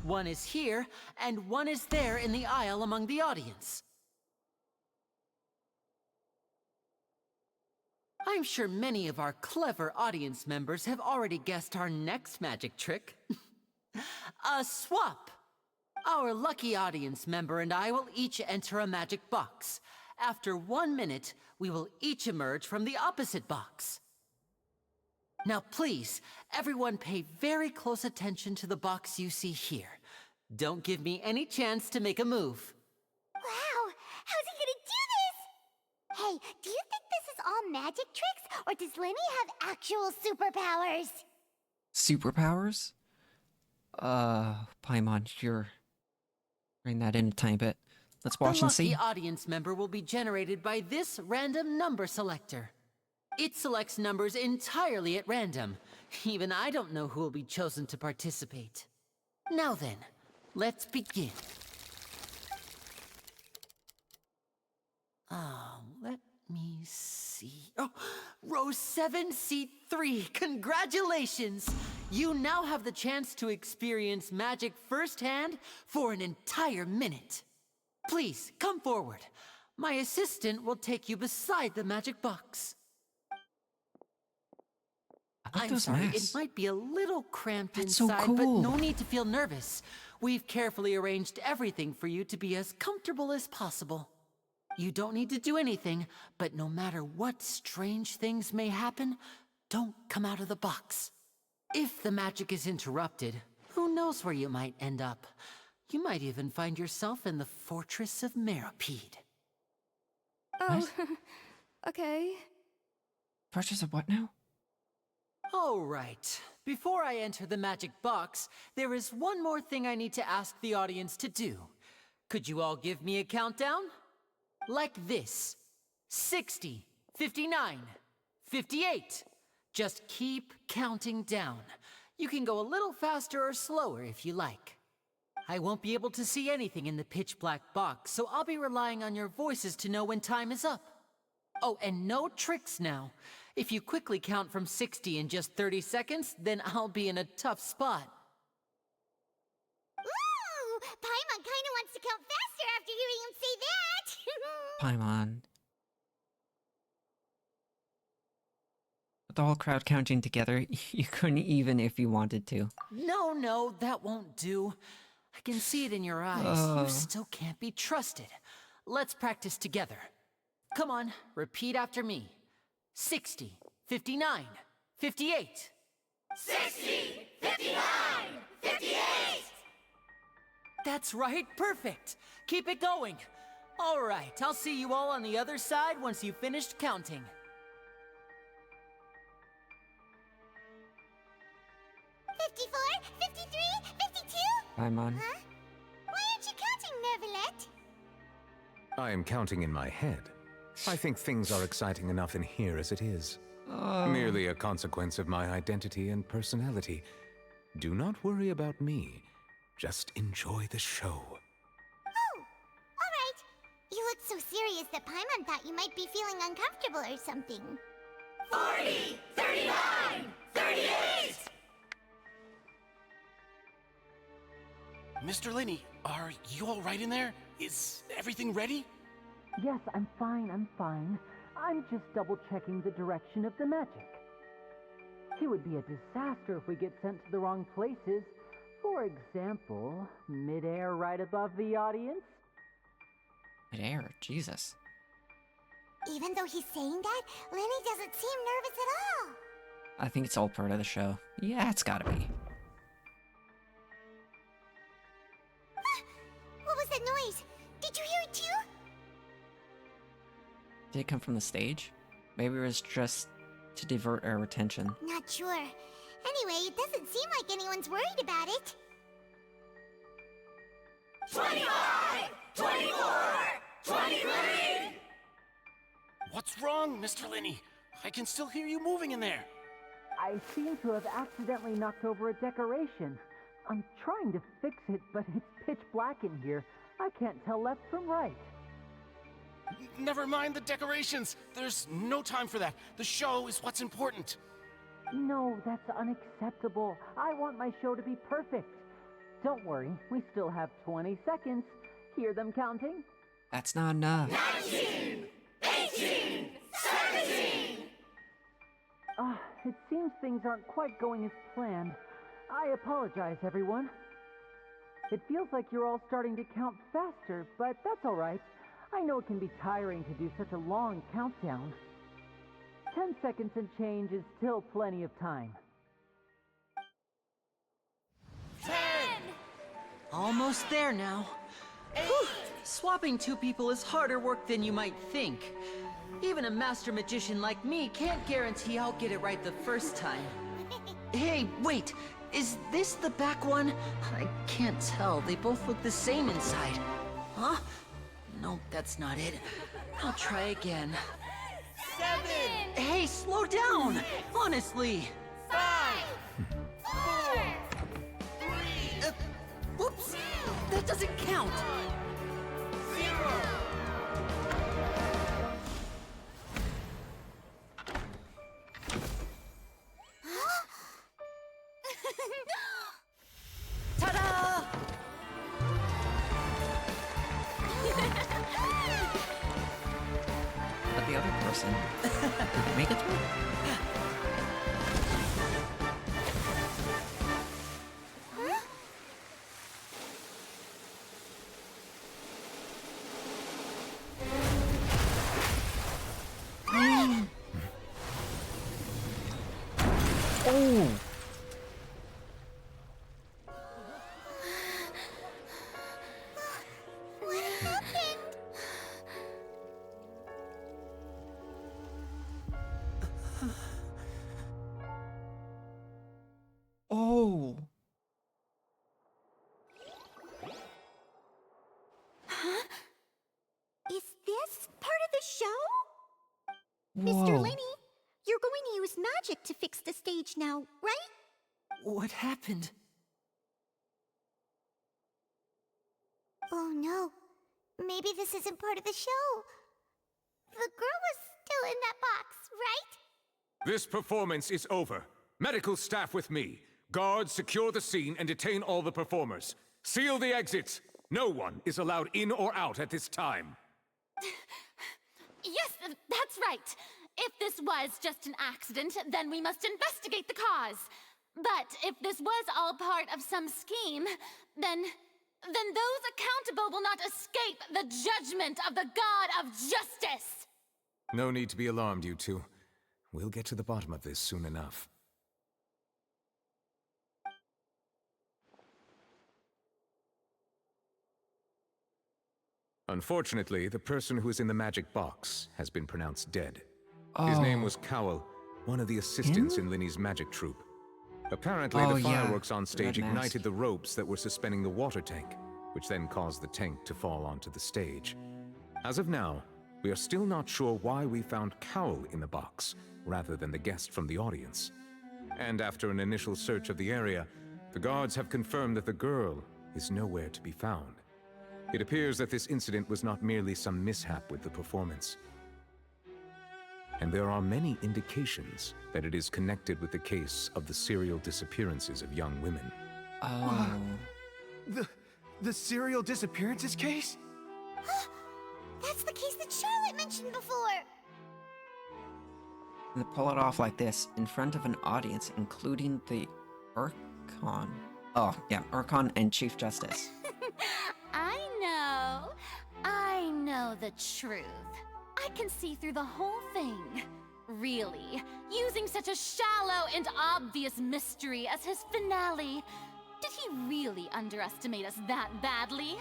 One is here, and one is there in the aisle among the audience. I'm sure many of our clever audience members have already guessed our next magic trick. A swap! Our lucky audience member and I will each enter a magic box. After 1 minute, we will each emerge from the opposite box. Now please, everyone pay very close attention to the box you see here. Don't give me any chance to make a move. Wow! How's he gonna do this? Hey, do you think this is all magic tricks, or does Lenny have actual superpowers? Superpowers? Paimon, sure. Bring that in a tiny bit. Let's watch and see. The lucky audience member will be generated by this random number selector. It selects numbers entirely at random. Even I don't know who will be chosen to participate. Now then, let's begin. Let me see. Oh, row 7, seat 3. Congratulations! You now have the chance to experience magic firsthand for an entire minute. Please, come forward. My assistant will take you beside the magic box. I'm sorry, it might be a little cramped inside, but no need to feel nervous. We've carefully arranged everything for you to be as comfortable as possible. You don't need to do anything, but no matter what strange things may happen, don't come out of the box. If the magic is interrupted, who knows where you might end up? You might even find yourself in the fortress of Meropide. Oh, okay. Fortress of what now? All right. Before I enter the magic box, there is one more thing I need to ask the audience to do. Could you all give me a countdown? Like this. 60, 59, 58. Just keep counting down. You can go a little faster or slower if you like. I won't be able to see anything in the pitch black box, so I'll be relying on your voices to know when time is up. Oh, and no tricks now. If you quickly count from 60 in just 30 seconds, then I'll be in a tough spot. Ooh! Paimon kinda wants to count faster after hearing him say that! Paimon. With the whole crowd counting together, you couldn't even if you wanted to. No, that won't do. I can see it in your eyes. You still can't be trusted. Let's practice together. Come on, repeat after me. 60, 59, 58. 60, 59, 58! That's right, perfect. Keep it going. All right, I'll see you all on the other side once you've finished counting. Paimon. Huh? Why aren't you counting, Nervalet? I am counting in my head. I think things are exciting enough in here as it is. Merely a consequence of my identity and personality. Do not worry about me. Just enjoy the show. Oh, alright. You look so serious that Paimon thought you might be feeling uncomfortable or something. 40, 39, 38! Mr. Linney, are you all right in there? Is everything ready? Yes, I'm fine. I'm just double-checking the direction of the magic. It would be a disaster if we get sent to the wrong places. For example, mid-air right above the audience. Mid-air? Jesus. Even though he's saying that, Lenny doesn't seem nervous at all. I think it's all part of the show. Yeah, it's gotta be. What was that noise? Did you hear it too? Did it come from the stage? Maybe it was just to divert our attention. Not sure. Anyway, it doesn't seem like anyone's worried about it. 25! 24! 23! What's wrong, Mr. Linney? I can still hear you moving in there. I seem to have accidentally knocked over a decoration. I'm trying to fix it, but it's pitch black in here. I can't tell left from right. Never mind the decorations. There's no time for that. The show is what's important. No, that's unacceptable. I want my show to be perfect. Don't worry, we still have 20 seconds. Hear them counting? That's not enough. 19! 18! 17! It seems things aren't quite going as planned. I apologize, everyone. It feels like you're all starting to count faster, but that's all right. I know it can be tiring to do such a long countdown. 10 seconds and change is still plenty of time. 10! Almost there now. Whew. Swapping two people is harder work than you might think. Even a master magician like me can't guarantee I'll get it right the first time. Hey, wait! Is this the back one? I can't tell. They both look the same inside. Huh? No, that's not it. I'll try again. 7! Hey, slow down! Honestly! 5! 4! 3! Whoops! That doesn't count! 0! Ta-da! But the other person, did they make it through? Oh! What happened? Oh! Huh? Is this part of the show? Whoa. Mr. Linney, you're going to use magic to fix the stage now, right? What happened? Oh no. Maybe this isn't part of the show. The girl was still in that box, right? This performance is over. Medical staff with me. Guards, secure the scene and detain all the performers. Seal the exits. No one is allowed in or out at this time. Yes, that's right. If this was just an accident, then we must investigate the cause. But if this was all part of some scheme, then those accountable will not escape the judgment of the God of Justice! No need to be alarmed, you two. We'll get to the bottom of this soon enough. Unfortunately, the person who is in the magic box has been pronounced dead. His name was Cowell, one of the assistants in Linney's magic troupe. Apparently, the fireworks on stage ignited the ropes that were suspending the water tank, which then caused the tank to fall onto the stage. As of now, we are still not sure why we found Cowell in the box, rather than the guest from the audience. And after an initial search of the area, the guards have confirmed that the girl is nowhere to be found. It appears that this incident was not merely some mishap with the performance. And there are many indications that it is connected with the case of the serial disappearances of young women. Oh. The serial disappearances case? That's the case that Charlotte mentioned before! They pull it off like this, in front of an audience, including the Archon. Oh, yeah, Archon and Chief Justice. I know the truth. I can see through the whole thing. Really, using such a shallow and obvious mystery as his finale. Did he really underestimate us that badly?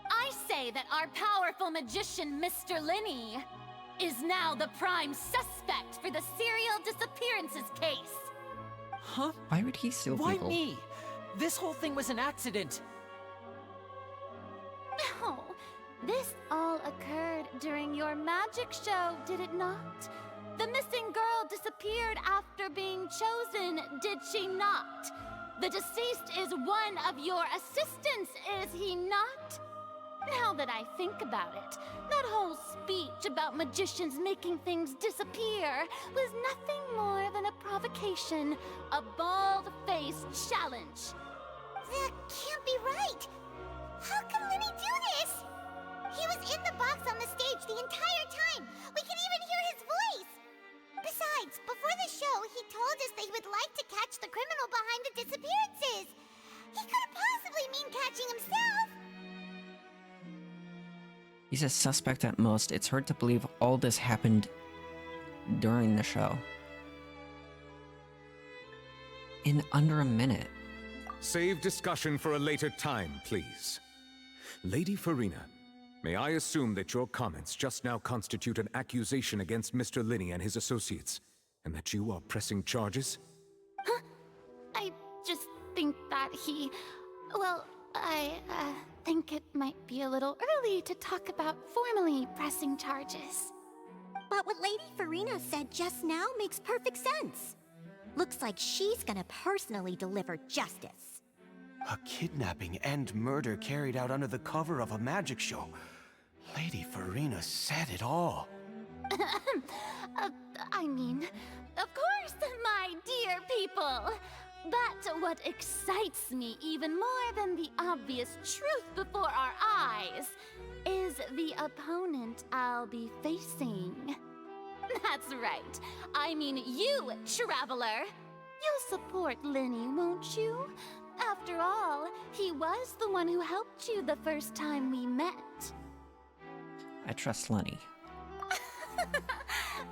I say that our powerful magician, Mr. Linney, is now the prime suspect for the serial disappearances case. Huh? Why would he steal Why people? me? This whole thing was an accident. No, this all occurred during your magic show, did it not? The missing girl disappeared after being chosen, did she not? The deceased is one of your assistants, is he not? Now that I think about it, that whole speech about magicians making things disappear was nothing more than a provocation, a bald-faced challenge. That can't be right. How can Lenny do this? He was in the box on the stage the entire time. We can even hear his voice. Besides, before the show, he told us that he would like to catch the criminal behind the disappearances. He couldn't possibly mean catching himself. He's a suspect at most. It's hard to believe all this happened during the show. In under a minute. Save discussion for a later time, please. Lady Farina, may I assume that your comments just now constitute an accusation against Mr. Linney and his associates, and that you are pressing charges? Huh? I just think that he... Well, I think it might be a little early to talk about formally pressing charges. But what Lady Farina said just now makes perfect sense. Looks like she's gonna personally deliver justice. A kidnapping and murder carried out under the cover of a magic show. Lady Farina said it all. I mean, of course, my dear people. But what excites me even more than the obvious truth before our eyes is the opponent I'll be facing. That's right. I mean you, Traveler. You'll support Lenny, won't you? After all, he was the one who helped you the first time we met. I trust Lenny.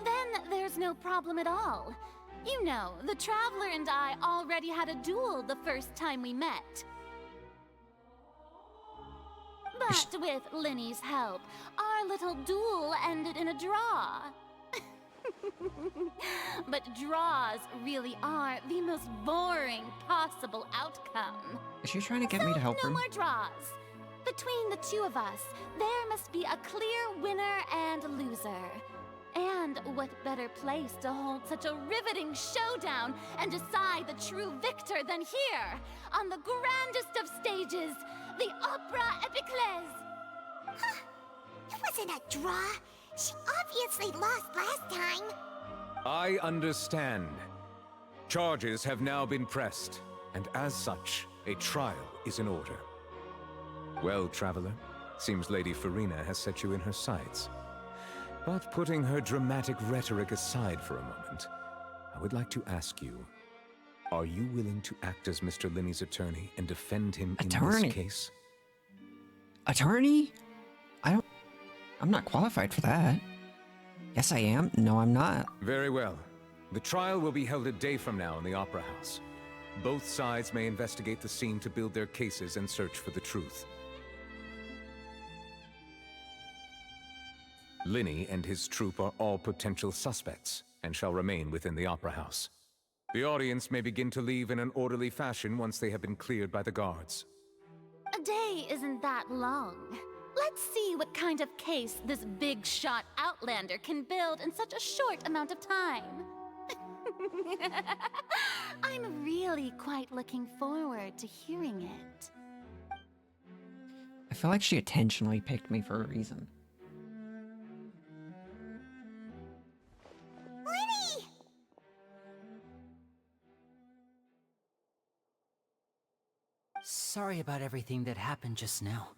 Then there's no problem at all. You know, the Traveler and I already had a duel the first time we met. But with Lenny's help, our little duel ended in a draw. But draws really are the most boring possible outcome. Is she trying to get me to help no her? more draws. Between the two of us, there must be a clear winner and loser. And what better place to hold such a riveting showdown and decide the true victor than here, on the grandest of stages, the Opera Epiclese. Huh. It wasn't a draw. She obviously lost last time. I understand. Charges have now been pressed, and as such, a trial is in order. Well, Traveler, seems Lady Farina has set you in her sights. But putting her dramatic rhetoric aside for a moment, I would like to ask you, are you willing to act as Mr. Linney's attorney and defend him in this case? Attorney? I'm not qualified for that. Yes, I am. No, I'm not. Very well. The trial will be held a day from now in the Opera House. Both sides may investigate the scene to build their cases and search for the truth. Linney and his troupe are all potential suspects and shall remain within the Opera House. The audience may begin to leave in an orderly fashion once they have been cleared by the guards. A day isn't that long. Let's see what kind of case this big-shot Outlander can build in such a short amount of time. I'm really quite looking forward to hearing it. I feel like she intentionally picked me for a reason. Lenny! Sorry about everything that happened just now.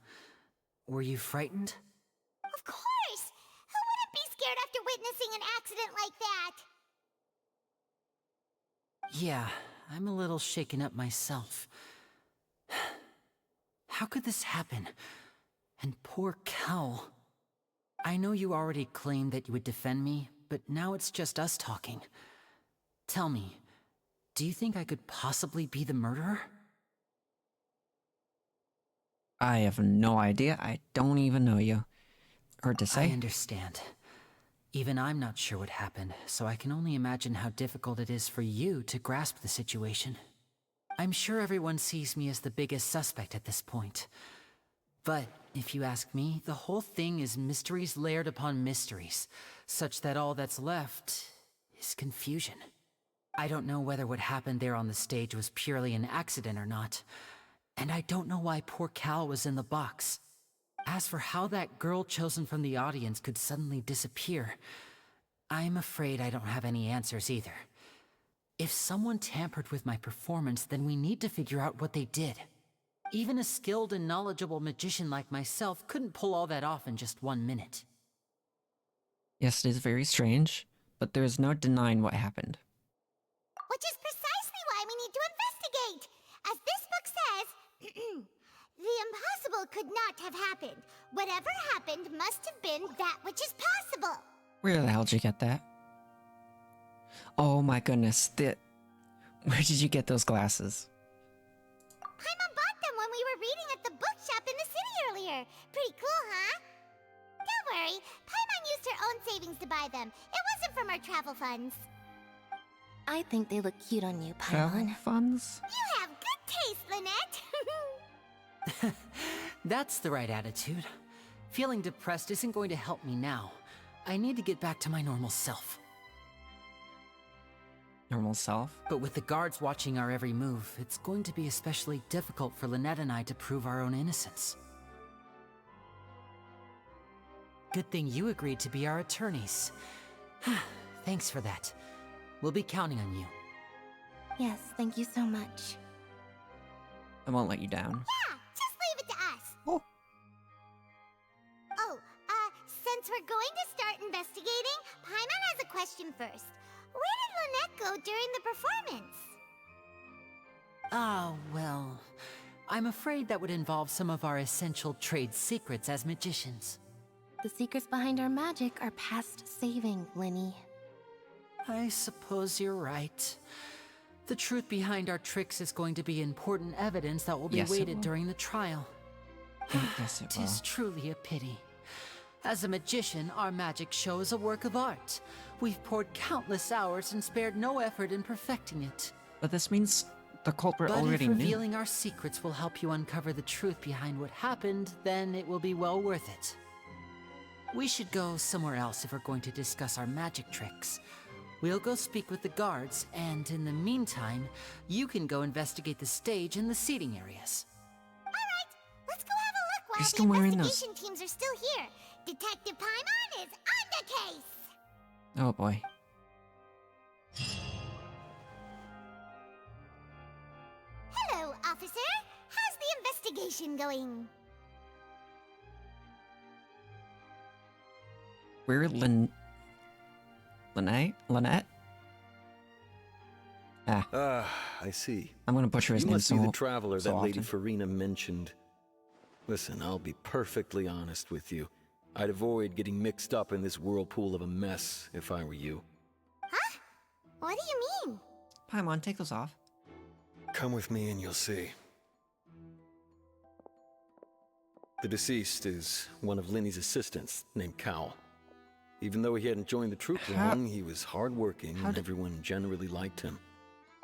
Were you frightened? Of course! Who wouldn't be scared after witnessing an accident like that? Yeah, I'm a little shaken up myself. How could this happen? And poor Kel. I know you already claimed that you would defend me, but now it's just us talking. Tell me, do you think I could possibly be the murderer? I have no idea. I don't even know you. Hard to say. I understand. Even I'm not sure what happened, so I can only imagine how difficult it is for you to grasp the situation. I'm sure everyone sees me as the biggest suspect at this point. But if you ask me, the whole thing is mysteries layered upon mysteries, such that all that's left is confusion. I don't know whether what happened there on the stage was purely an accident or not, and I don't know why poor Cal was in the box. As for how that girl chosen from the audience could suddenly disappear, I'm afraid I don't have any answers either. If someone tampered with my performance, then we need to figure out what they did. Even a skilled and knowledgeable magician like myself couldn't pull all that off in just 1 minute. Yes, it is very strange, but there is no denying what happened. Which is precisely why we need to investigate. As this book says, the impossible could not have happened. Whatever happened must have been that which is possible. Where the hell did you get that? Oh my goodness, where did you get those glasses? Paimon bought them when we were reading at the bookshop in the city earlier. Pretty cool, huh? Don't worry, Paimon used her own savings to buy them. It wasn't from our travel funds. I think they look cute on you, Travel Paimon. funds? You have good taste, Lynette. That's the right attitude. Feeling depressed isn't going to help me now. I need to get back to my normal self. Normal self? But with the guards watching our every move, it's going to be especially difficult for Lynette and I to prove our own innocence. Good thing you agreed to be our attorneys. Thanks for that. We'll be counting on you. Yes, thank you so much. I won't let you down. Yeah, just leave it to us. Since we're going to start investigating, Paimon has a question first. Where did Lynette go during the performance? Well, I'm afraid that would involve some of our essential trade secrets as magicians. The secrets behind our magic are past saving, Linny. I suppose you're right. The truth behind our tricks is going to be important evidence that will be weighted during the trial. Yes, it will. 'Tis truly a pity. As a magician, our magic show is a work of art. We've poured countless hours and spared no effort in perfecting it. But this means the culprit But already if knew. revealing our secrets will help you uncover the truth behind what happened, then it will be well worth it. We should go somewhere else if we're going to discuss our magic tricks. We'll go speak with the guards, and in the meantime, you can go investigate the stage and the seating areas. Alright, let's go have a look while You're still wearing the those. investigation teams are still here. Detective Paimon is on the case! Oh boy. Hello, officer. How's the investigation going? Where Lynette? I see. I'm gonna butcher his you name must be so the traveler so that Lady often. Farina mentioned. Listen, I'll be perfectly honest with you. I'd avoid getting mixed up in this whirlpool of a mess if I were you. Huh? What do you mean? Paimon, take those off. Come with me and you'll see. The deceased is one of Linny's assistants named Cal. Even though he hadn't joined the troupe long, he was hardworking and everyone generally liked him.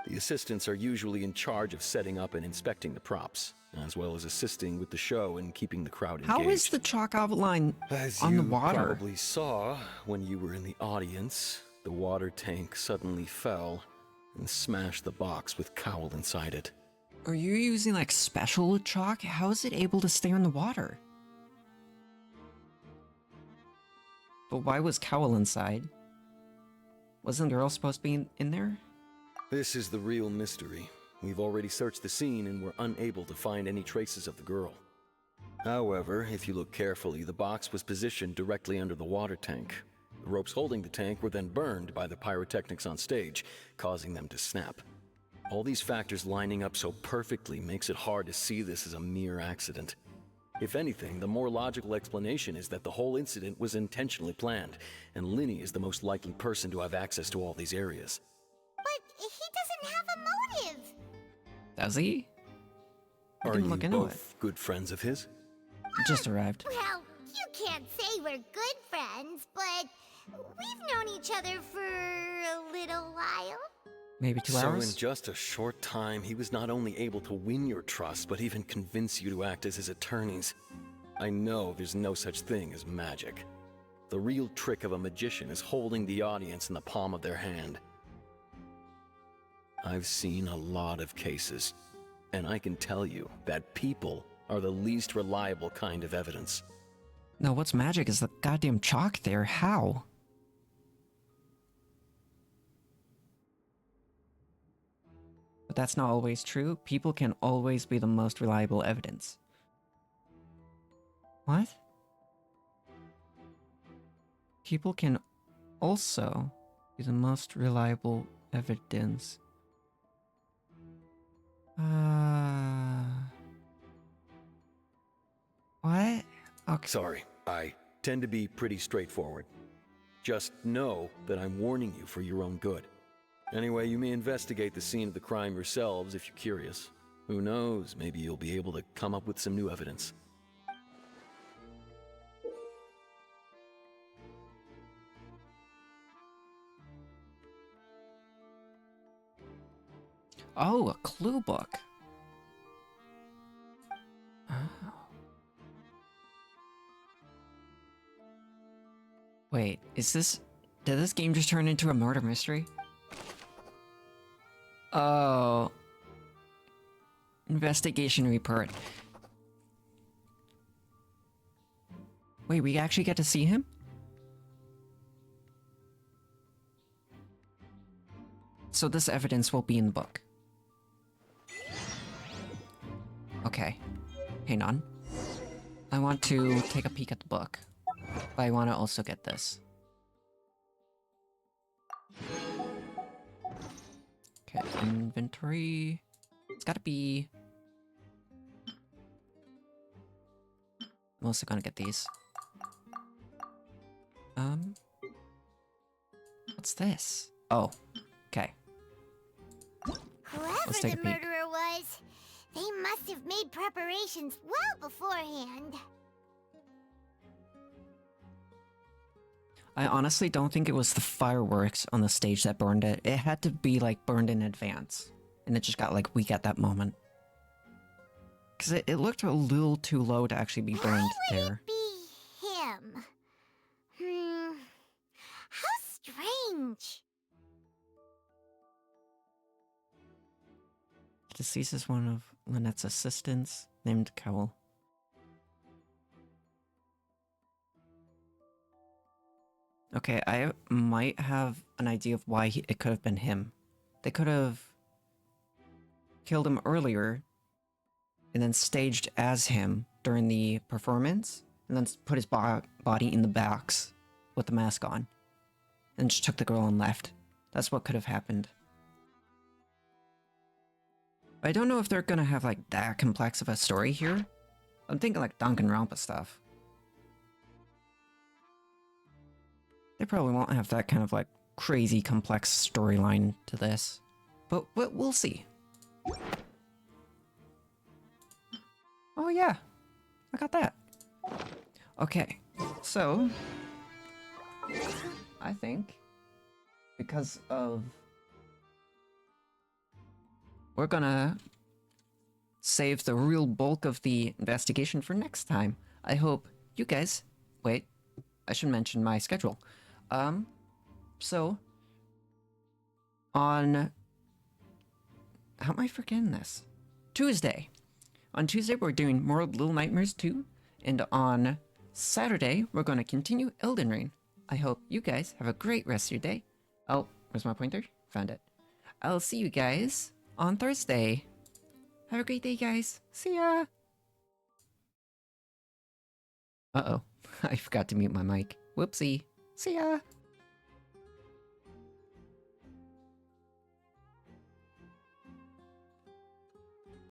The assistants are usually in charge of setting up and inspecting the props, as well as assisting with the show and keeping the crowd engaged. How is the chalk outline As on you the water? probably saw when you were in the audience, the water tank suddenly fell and smashed the box with Cowl inside it. Are you using like special chalk? How is it able to stay on the water? But why was Cowl inside? Wasn't the girl supposed to be in there? This is the real mystery. We've already searched the scene and were unable to find any traces of the girl. However, if you look carefully, the box was positioned directly under the water tank. The ropes holding the tank were then burned by the pyrotechnics on stage, causing them to snap. All these factors lining up so perfectly makes it hard to see this as a mere accident. If anything, the more logical explanation is that the whole incident was intentionally planned, and Linny is the most likely person to have access to all these areas. But he doesn't have a motive. Does he? I Are didn't you look into both good friends of his? Just arrived. Well, you can't say we're good friends, but We've known each other for a little while. Maybe 2 So hours? in just a short time, he was not only able to win your trust, but even convince you to act as his attorneys. I know there's no such thing as magic. The real trick of a magician is holding the audience in the palm of their hand. I've seen a lot of cases, and I can tell you that people are the least reliable kind of evidence. No, what's magic is the goddamn chalk there. How? But that's not always true. People can always be the most reliable evidence. What? People can also be the most reliable evidence. What? Okay. Sorry, I tend to be pretty straightforward. Just know that I'm warning you for your own good. Anyway, you may investigate the scene of the crime yourselves if you're curious. Who knows, maybe you'll be able to come up with some new evidence. Oh, a clue book. Oh. Wait, is this... Did this game just turn into a murder mystery? Oh. Investigation report. Wait, we actually get to see him? So this evidence will be in the book. Okay. Hang on. I want to take a peek at the book. But I want to also get this. Okay, inventory. It's gotta be... I'm also gonna get these. What's this? Oh, okay. Whoever Let's take the a peek. murderer was, they must have made preparations well beforehand. I honestly don't think it was the fireworks on the stage that burned it. It had to be like burned in advance. And it just got like weak at that moment. Because it looked a little too low to actually be burned there. Be him. How strange. Deceased is one of Lynette's assistants, named Cowell. Okay, I might have an idea of why it could have been him. They could have killed him earlier, and then staged as him during the performance, and then put his body in the box with the mask on, and just took the girl and left. That's what could have happened. I don't know if they're gonna have like that complex of a story here. I'm thinking like Danganronpa stuff. They probably won't have that kind of like crazy complex storyline to this. But we'll see. Oh yeah, I got that. Okay, so I think because of... We're gonna save the real bulk of the investigation for next time. I hope you guys... Wait, I should mention my schedule. So... On... How am I forgetting this? Tuesday. On Tuesday, we're doing more Little Nightmares 2. And on Saturday, we're gonna continue Elden Ring. I hope you guys have a great rest of your day. Oh, where's my pointer? Found it. I'll see you guys on Thursday. Have a great day, guys. See ya! Uh-oh. I forgot to mute my mic. Whoopsie. See ya!